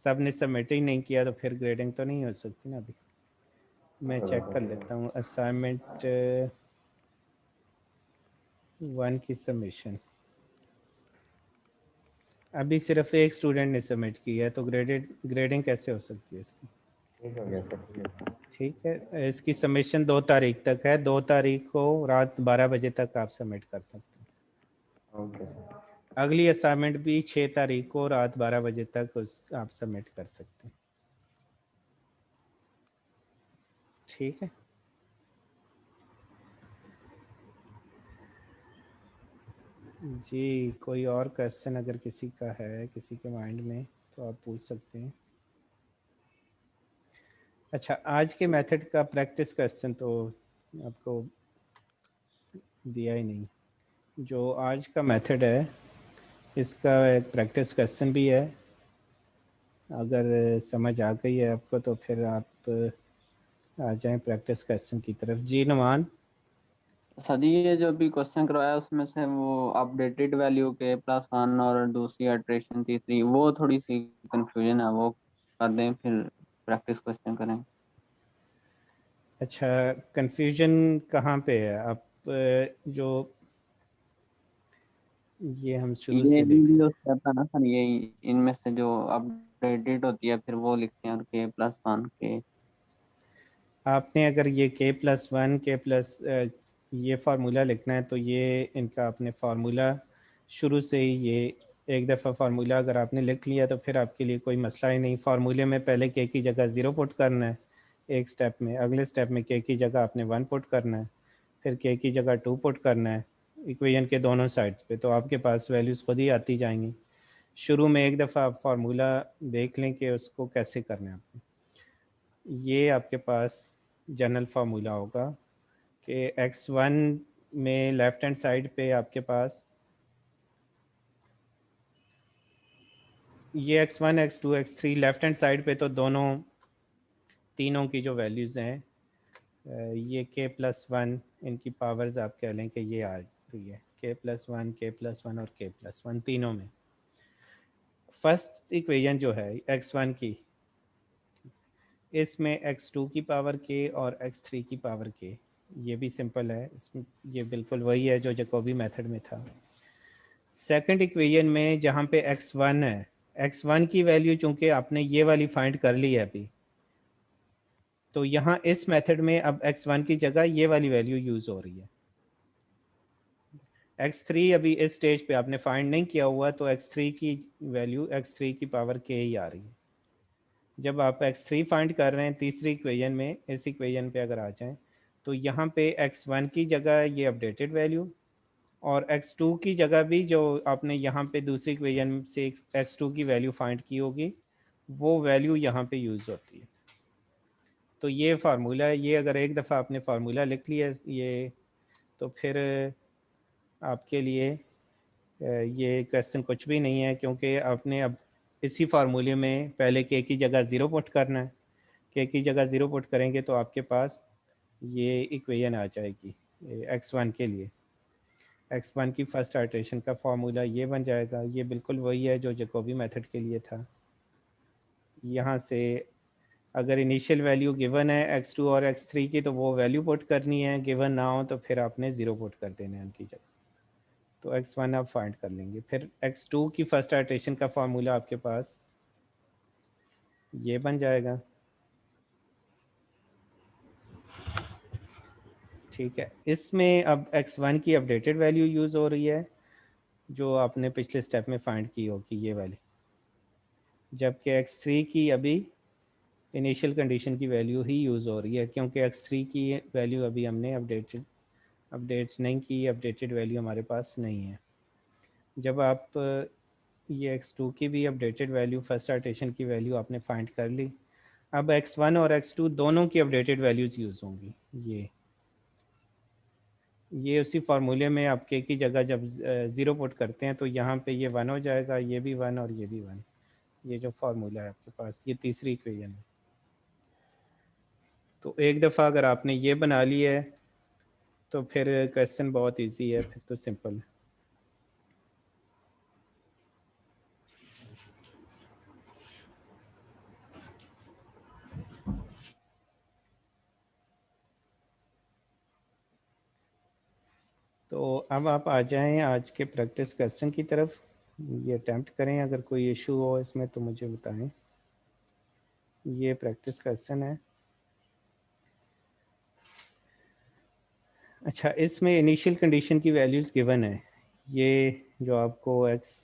सब ने सबमिट ही नहीं किया, तो फिर ग्रेडिंग तो नहीं हो सकती ना। अभी मैं चेक कर लेता हूँ असाइनमेंट 1 की सबमिशन। अभी सिर्फ एक स्टूडेंट ने सबमिट किया है, तो ग्रेडिंग कैसे हो सकती है इसकी? ठीक हो गया सर, ठीक है सर। ठीक है, इसकी सबमिशन 2 तारीख तक है। 2 तारीख को रात 12 बजे तक आप सबमिट कर सकते हैं। Okay sir. अगली असाइनमेंट भी 6 तारीख को रात 12 बजे तक आप सबमिट कर सकते हैं। ठीक है, जी कोई और क्वेश्चन अगर किसी का है, किसी के माइंड में, तो आप पूछ सकते हैं। अच्छा, आज के मेथड का प्रैक्टिस क्वेश्चन तो आपको दिया ही नहीं। जो आज का मेथड है इसका एक प्रैक्टिस क्वेश्चन भी है। अगर समझ आ गई है आपको तो फिर आप आ जाएं प्रैक्टिस क्वेश्चन की तरफ। जी नुमान। सर ये जो अभी क्वेश्चन करवाया उसमें से वो अपडेटेड वैल्यू के +1 और दूसरी अट्रेशन तीसरी, वो थोड़ी सी कंफ्यूजन है, वो कर दें फिर प्रैक्टिस क्वेश्चन करें। अच्छा, कंफ्यूजन कहाँ पे है? आप जो ये हम शुरू ये से देख जो स्टेप है ना सर, ये इनमें से जो अपडेटेड होती है फिर वो लिखते हैं, और K+1 के। आपने अगर ये K+1 K+ ये फार्मूला लिखना है तो ये इनका आपने फार्मूला शुरू से ही, ये एक दफ़ा फार्मूला अगर आपने लिख लिया तो फिर आपके लिए कोई मसला ही नहीं। फार्मूले में पहले K की जगह 0 पुट करना है एक स्टेप में, अगले स्टेप में K की जगह आपने 1 पुट करना है, फिर K की जगह 2 पुट करना है इक्वेशन के दोनों साइड्स पे, तो आपके पास वैल्यूज़ खुद ही आती जाएंगी। शुरू में एक दफ़ा आप फार्मूला देख लें कि उसको कैसे करना है आपको। ये आपके पास जनरल फार्मूला होगा कि x1 में लेफ्ट हैंड साइड पे आपके पास ये x1 x2 x3 left hand side पे, तो दोनों तीनों की जो वैल्यूज़ हैं ये K+1 इनकी पावर्स आप कह लें कि ये आ रही है K+1 K+1 और K+1 तीनों में। फर्स्ट इक्वेशन जो है x1 की, इसमें x2 की पावर k और x3 की पावर k, ये भी सिंपल है। इसमें ये बिल्कुल वही है जो जैकोबी मेथड में था। सेकंड इक्वेशन में जहाँ पे x1 है, x1 की वैल्यू चूंकि आपने ये वाली फाइंड कर ली है अभी, तो यहाँ इस मेथड में अब x1 की जगह ये वाली वैल्यू यूज़ हो रही है। x3 अभी इस स्टेज पे आपने फाइंड नहीं किया हुआ, तो x3 की वैल्यू x3 की पावर k ही आ रही है। जब आप x3 फाइंड कर रहे हैं तीसरी इक्वेशन में, इस इक्वेशन पे अगर आ जाएं तो यहाँ पे x1 की जगह ये अपडेटेड वैल्यू, और x2 की जगह भी जो आपने यहाँ पे दूसरी इक्वेशन से x2 की वैल्यू फाइंड की होगी वो वैल्यू यहाँ पे यूज़ होती है। तो ये फार्मूला है, ये अगर एक दफ़ा आपने फार्मूला लिख लिया ये, तो फिर आपके लिए ये क्वेश्चन कुछ भी नहीं है, क्योंकि आपने अब इसी फार्मूले में पहले के की जगह 0 पुट करना है। के की जगह 0 पुट करेंगे तो आपके पास ये इक्वेशन आ जाएगी x1 के लिए। x1 की फर्स्ट आइटरेशन का फार्मूला ये बन जाएगा। ये बिल्कुल वही है जो जैकोबी मेथड के लिए था। यहाँ से अगर इनिशियल वैल्यू गिवन है x2 और x3 की तो वो वैल्यू पुट करनी है, गिवन ना हो तो फिर आपने 0 पुट कर देना है उनकी जगह। तो x1 आप फाइंड कर लेंगे। फिर x2 की फर्स्ट आइटरेशन का फार्मूला आपके पास ये बन जाएगा। ठीक है, इसमें अब x1 की अपडेटेड वैल्यू यूज़ हो रही है जो आपने पिछले स्टेप में फाइंड की होगी ये वाली, जबकि x3 की अभी इनिशियल कंडीशन की वैल्यू ही यूज़ हो रही है क्योंकि x3 की वैल्यू अभी हमने अपडेट नहीं की, अपडेटेड वैल्यू हमारे पास नहीं है। जब आप ये x2 की भी अपडेटेड वैल्यू फर्स्ट आइटरेशन की वैल्यू आपने फाइंड कर ली, अब x1 और x2 दोनों की अपडेटेड वैल्यूज़ यूज़ होंगी। ये उसी फार्मूले में आप के की जगह जब 0 पुट करते हैं तो यहाँ पे ये 1 हो जाएगा, ये भी 1 और ये भी 1। ये जो फार्मूला है आपके पास, ये तीसरी इक्वेशन है। तो एक दफ़ा अगर आपने ये बना ली है तो फिर क्वेश्चन बहुत इजी है, फिर तो सिंपल है। तो अब आप आ जाएं आज के प्रैक्टिस क्वेश्चन की तरफ। ये अटैम्प्ट करें, अगर कोई इशू हो इसमें तो मुझे बताएं। ये प्रैक्टिस क्वेश्चन है। अच्छा, इसमें इनिशियल कंडीशन की वैल्यूज़ गिवन है। ये जो आपको x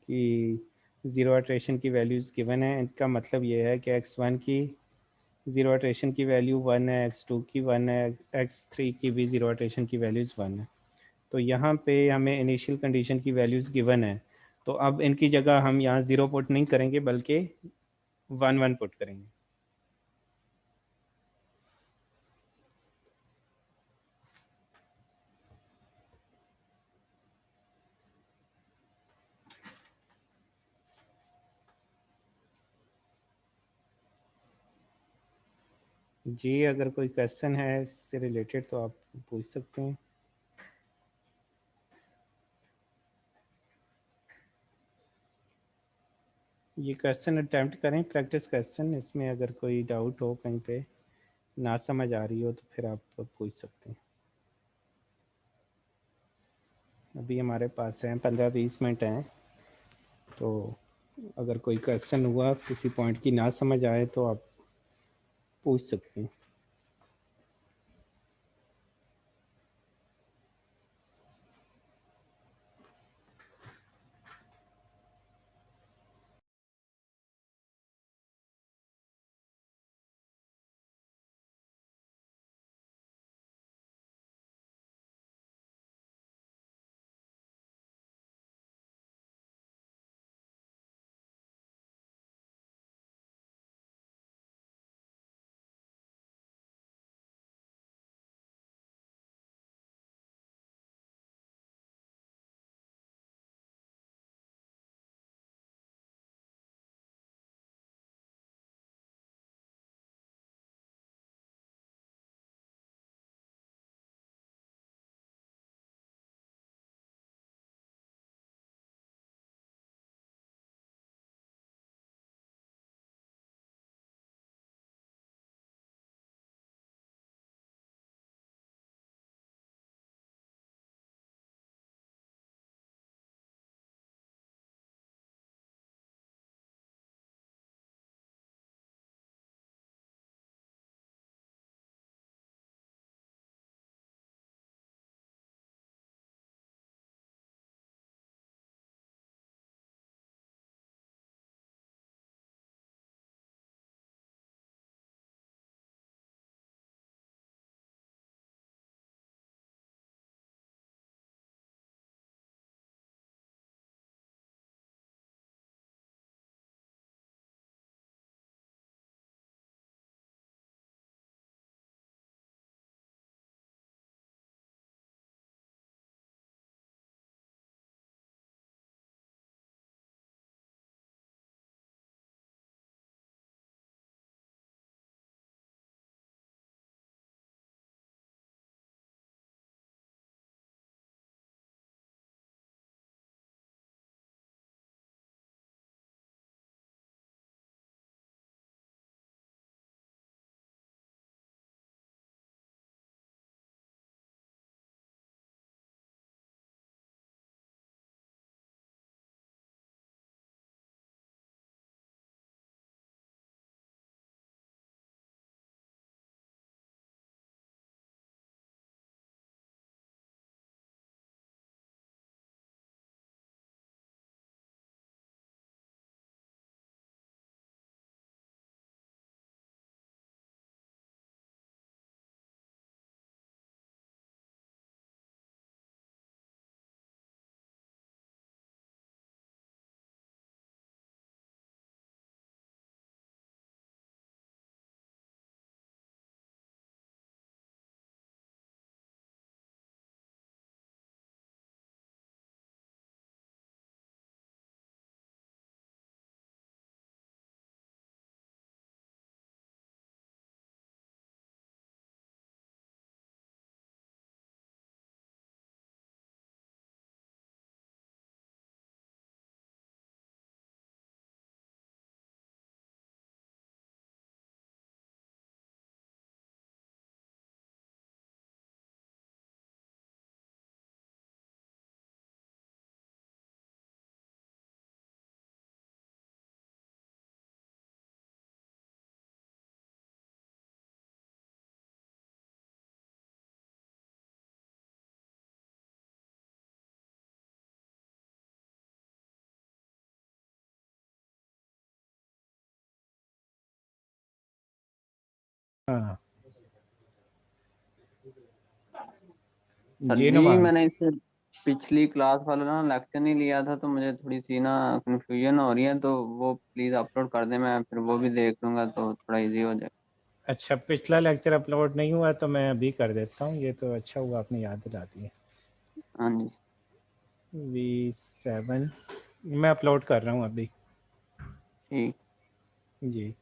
की 0 आइटरेशन की वैल्यूज़ गिवन है, इनका मतलब ये है कि x1 की 0 आइटरेशन की वैल्यू 1 है, x2 की 1 है, x3 की भी 0 आइटरेशन की वैल्यूज़ 1 है। तो यहाँ पे हमें इनिशियल कंडीशन की वैल्यूज़ गिवन है, तो अब इनकी जगह हम यहाँ 0 पुट नहीं करेंगे बल्कि 1 1 पुट करेंगे। जी, अगर कोई क्वेश्चन है इससे रिलेटेड तो आप पूछ सकते हैं। ये क्वेश्चन अटैम्प्ट करें, प्रैक्टिस क्वेश्चन। इसमें अगर कोई डाउट हो, कहीं पे ना समझ आ रही हो तो फिर आप पूछ सकते हैं। अभी हमारे पास हैं 15-20 मिनट हैं, तो अगर कोई क्वेश्चन हुआ, किसी पॉइंट की ना समझ आए तो आप पूछ सकते हैं। हाँ सर जी जी नुमान। मैंने इससे पिछली क्लास वाला ना लेक्चर नहीं लिया था, तो मुझे थोड़ी सी ना कंफ्यूजन हो रही है, तो वो प्लीज़ अपलोड कर दें, मैं फिर वो भी देख लूँगा तो थोड़ा इजी हो जाए। अच्छा, पिछला लेक्चर अपलोड नहीं हुआ तो मैं अभी कर देता हूँ, ये तो अच्छा हुआ आपने याद दिला दी। हाँ जी V7 मैं अपलोड कर रहा हूँ अभी। ठीक। जी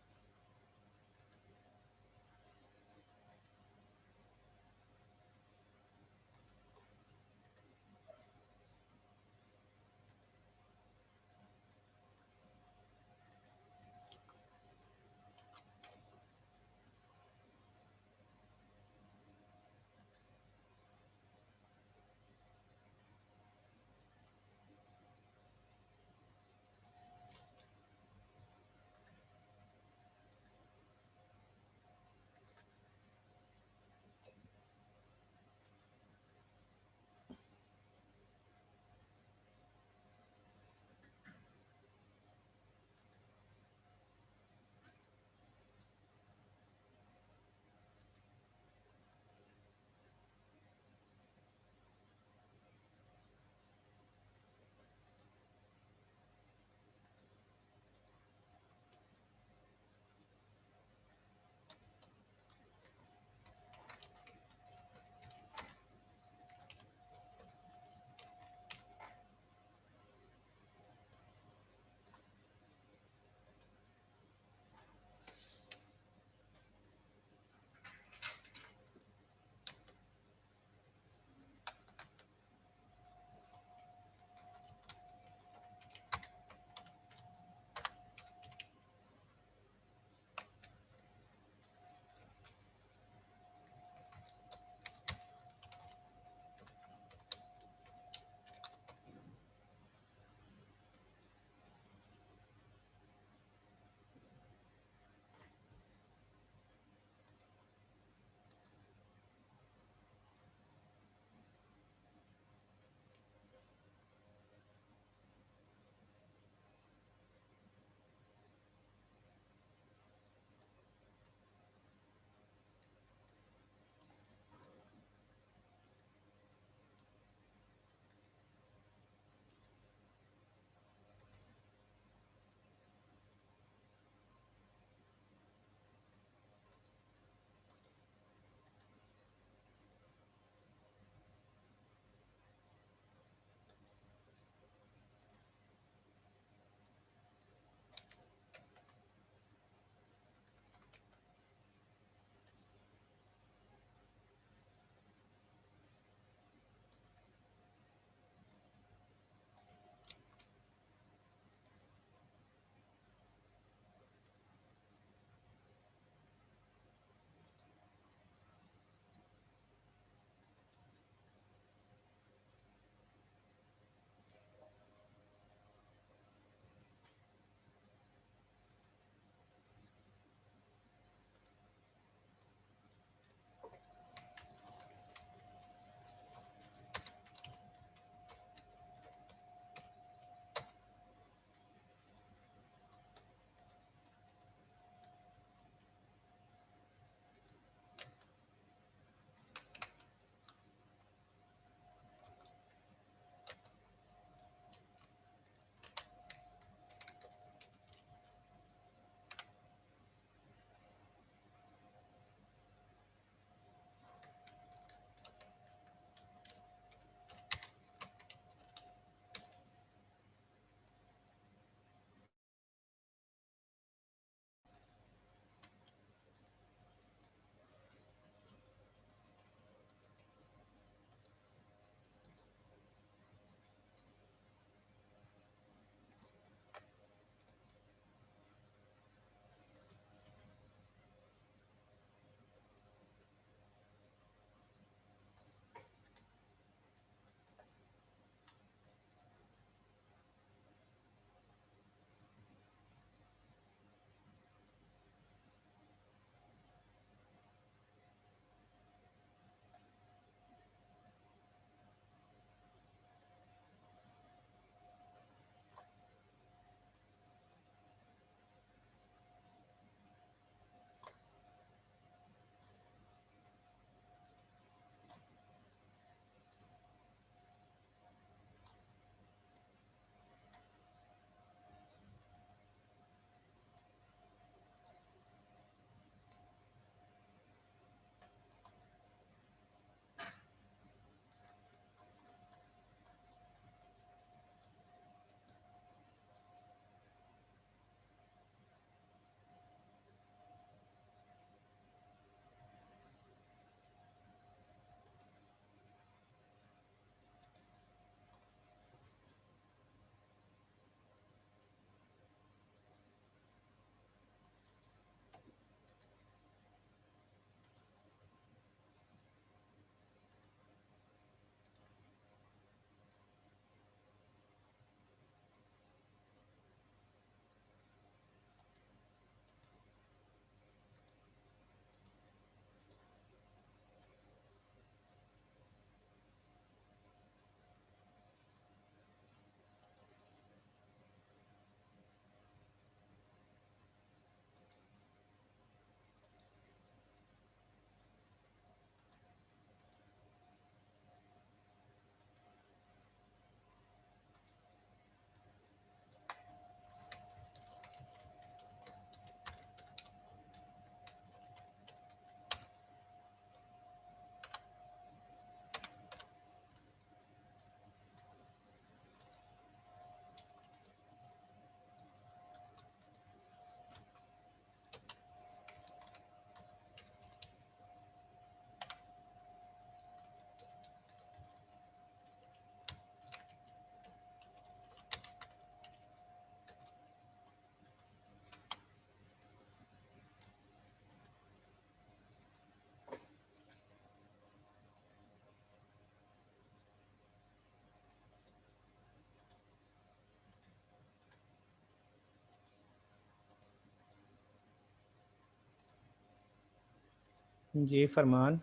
जी फरमान।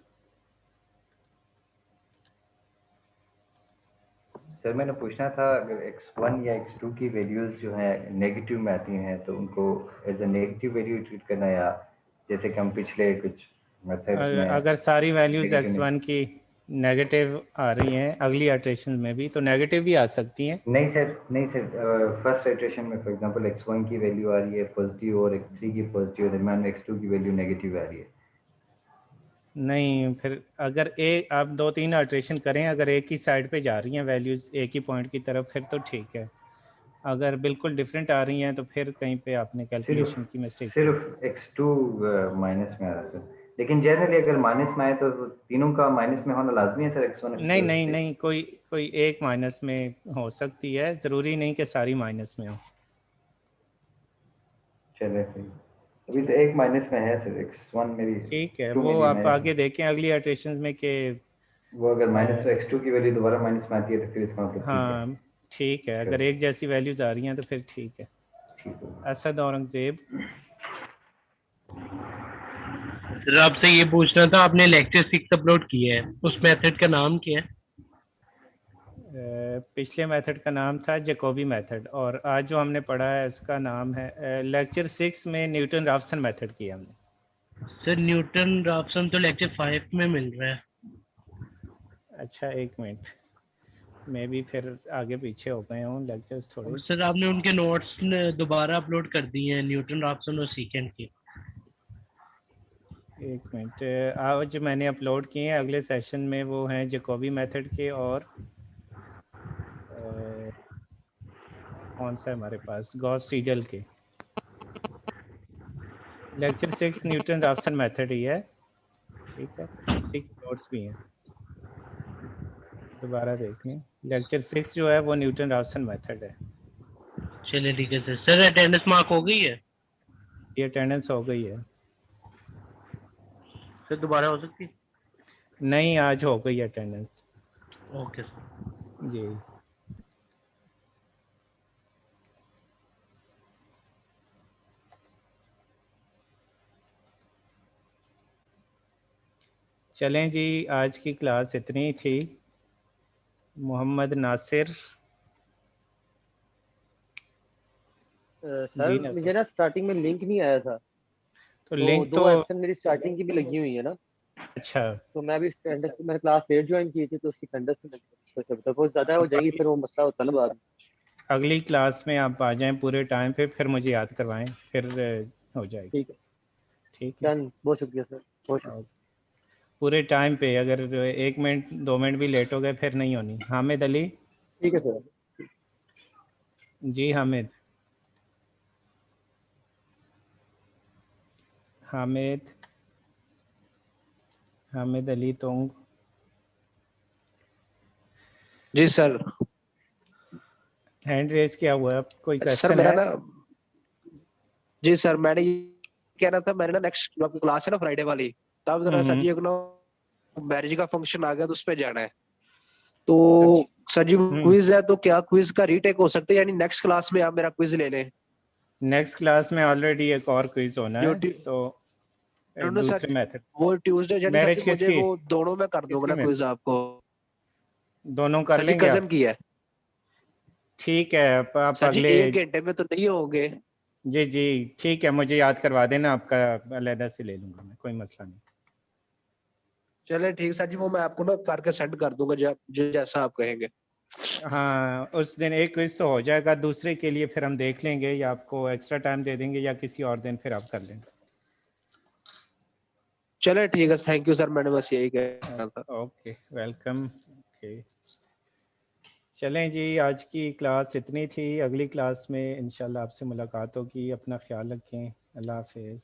सर मैंने पूछना था अगर x1 या x2 की वैल्यूज जो है नेगेटिव में आती हैं तो उनको as a negative value treat करना, या जैसे कि हम पिछले कुछ मेथड्स में अगर सारी वैल्यूज negative x1 की नेगेटिव आ रही हैं अगली इटरेशन में भी, तो नेगेटिव भी आ सकती हैं। नहीं सर फर्स्ट इटरेशन में फॉर एग्जांपल x1 की वैल्यू आ रही है पॉजिटिव और x3 की पॉजिटिव, दरम्यान में x2 की वैल्यू नेगेटिव आ रही है। नहीं, फिर अगर एक आप 2-3 अल्ट्रेशन करें, अगर एक ही साइड पे जा रही हैं वैल्यूज एक ही पॉइंट की तरफ, फिर तो ठीक है। अगर बिल्कुल डिफरेंट आ रही हैं तो फिर कहीं पे आपने कैलकुलेशन की मिस्टेक की। सिर्फ x2 माइनस में आ रहा है, लेकिन जनरली अगर माइनस में आए तो तीनों का माइनस में होना लाजमी है सर x1 नहीं नहीं नहीं, कोई एक माइनस में हो सकती है, ज़रूरी नहीं कि सारी माइनस में हो। चलिए अभी तो एक माइनस में है सर x1 मेरी ठीक है, 2 वो मेरी आप आगे माइनस, देखें अगली इटरेशन में कि वो अगर माइनस में x2 की वैल्यू दोबारा माइनस में आती है तो फिर इसका मतलब ठीक है। हाँ ठीक है, अगर एक जैसी वैल्यूज आ रही हैं तो फिर ठीक है। असद औरंगजेब। सर आपसे ये पूछना था, आपने लेक्चर 6 अपलोड किया है, उस मेथड का नाम क्या है? पिछले मेथड का नाम था जैकोबी मेथड, और आज जो हमने पढ़ा है उसका नाम है लेक्चर 6 में न्यूटन राफसन मेथड किया हमने। सर न्यूटन राफसन तो लेक्चर 5 में मिल रहा है। अच्छा एक मिनट, मैं भी फिर आगे पीछे हो गए हूँ लेक्चर्स थोड़े। सर आपने उनके नोट्स दोबारा अपलोड कर दिए हैं, न्यूटन राफसन और सीकेंट के। एक मिनट, आज मैंने अपलोड किए हैं, अगले सेशन में वो हैं जैकोबी मेथड के, और कौन सा है हमारे पास, गॉस सीडल के। लेक्चर 6 न्यूटन राफसन मेथड ही है, ठीक है, उसी के नोट्स भी हैं, दोबारा देख लें। लेक्चर 6 जो है वो न्यूटन राफसन मेथड है। चलिए ठीक है सर। सर अटेंडेंस मार्क हो गई है? ये अटेंडेंस हो गई है सर दोबारा हो सकती है? नहीं, आज हो गई अटेंडेंस। Okay sir. जी चलें जी, आज की क्लास इतनी ही थी। मोहम्मद नासिर। सर मुझे ना स्टार्टिंग में लिंक नहीं आया था, तो लिंक दो तो एब्सेंट मेरी स्टार्टिंग की भी लगी हुई है ना। अच्छा, तो मैं भी मैंने क्लास लेट ज्वाइन की थी तो उसकी अटेंडेंस में सपोज ज़्यादा हो जाएगी, फिर वो मसला होता है ना बाद में। अगली क्लास में आप आ जाएं पूरे टाइम पे, फिर मुझे याद करवाएं, फिर हो जाएगी। ठीक है, ठीक है, डन। बहुत शुक्रिया सर, बहुत शुक्रिया। पूरे टाइम पे, अगर 1 मिनट 2 मिनट भी लेट हो गए फिर नहीं होनी। हामिद अली। ठीक है सर। जी हामिद। हामिद अली तोंग। जी सर। हैंड रेज किया हुआ है, कोई सर क्वेश्चन मेरा है? ना, जी सर मैंने ये कह रहा था, मैंने ना नेक्स्ट क्लास है ना फ्राइडे वाली, तब जरा सर जी एक ना मैरिज का फंक्शन आ गया तो उस पे जाना है। तो सर जी क्विज है, तो क्या क्विज का रीटेक हो सकता है, यानी नेक्स्ट क्लास में आप मेरा क्विज ले लें? नेक्स्ट क्लास में ऑलरेडी एक और क्विज होना है, तो दूसरे मेथड वो ट्यूसडे यानी सर मैरिज जी मुझे किसकी? वो दोनों में कर दूंगा ना क्विज आपको। दोनों कर लेंगे कजन आप? की है। ठीक है, आप सर जी अगले 1 घंटे में तो नहीं होंगे? जी जी ठीक है, मुझे याद करवा देना, आपका अलहदा से ले लूंगा मैं, कोई मसला नहीं। चले ठीक सर जी, वो मैं आपको ना करके सेंड कर दूंगा जैसा आप कहेंगे। हाँ, उस दिन एक क्विज तो हो जाएगा, दूसरे के लिए फिर हम देख लेंगे, या आपको एक्स्ट्रा टाइम दे देंगे या किसी और दिन फिर आप कर लेंगे। चले ठीक है, थैंक यू सर, मैंने बस यही कहना था। Okay welcome. ओके चलें जी, आज की क्लास इतनी थी, अगली क्लास में इंशाल्लाह आपसे मुलाकात होगी। अपना ख्याल रखें, अल्लाह हाफिज़।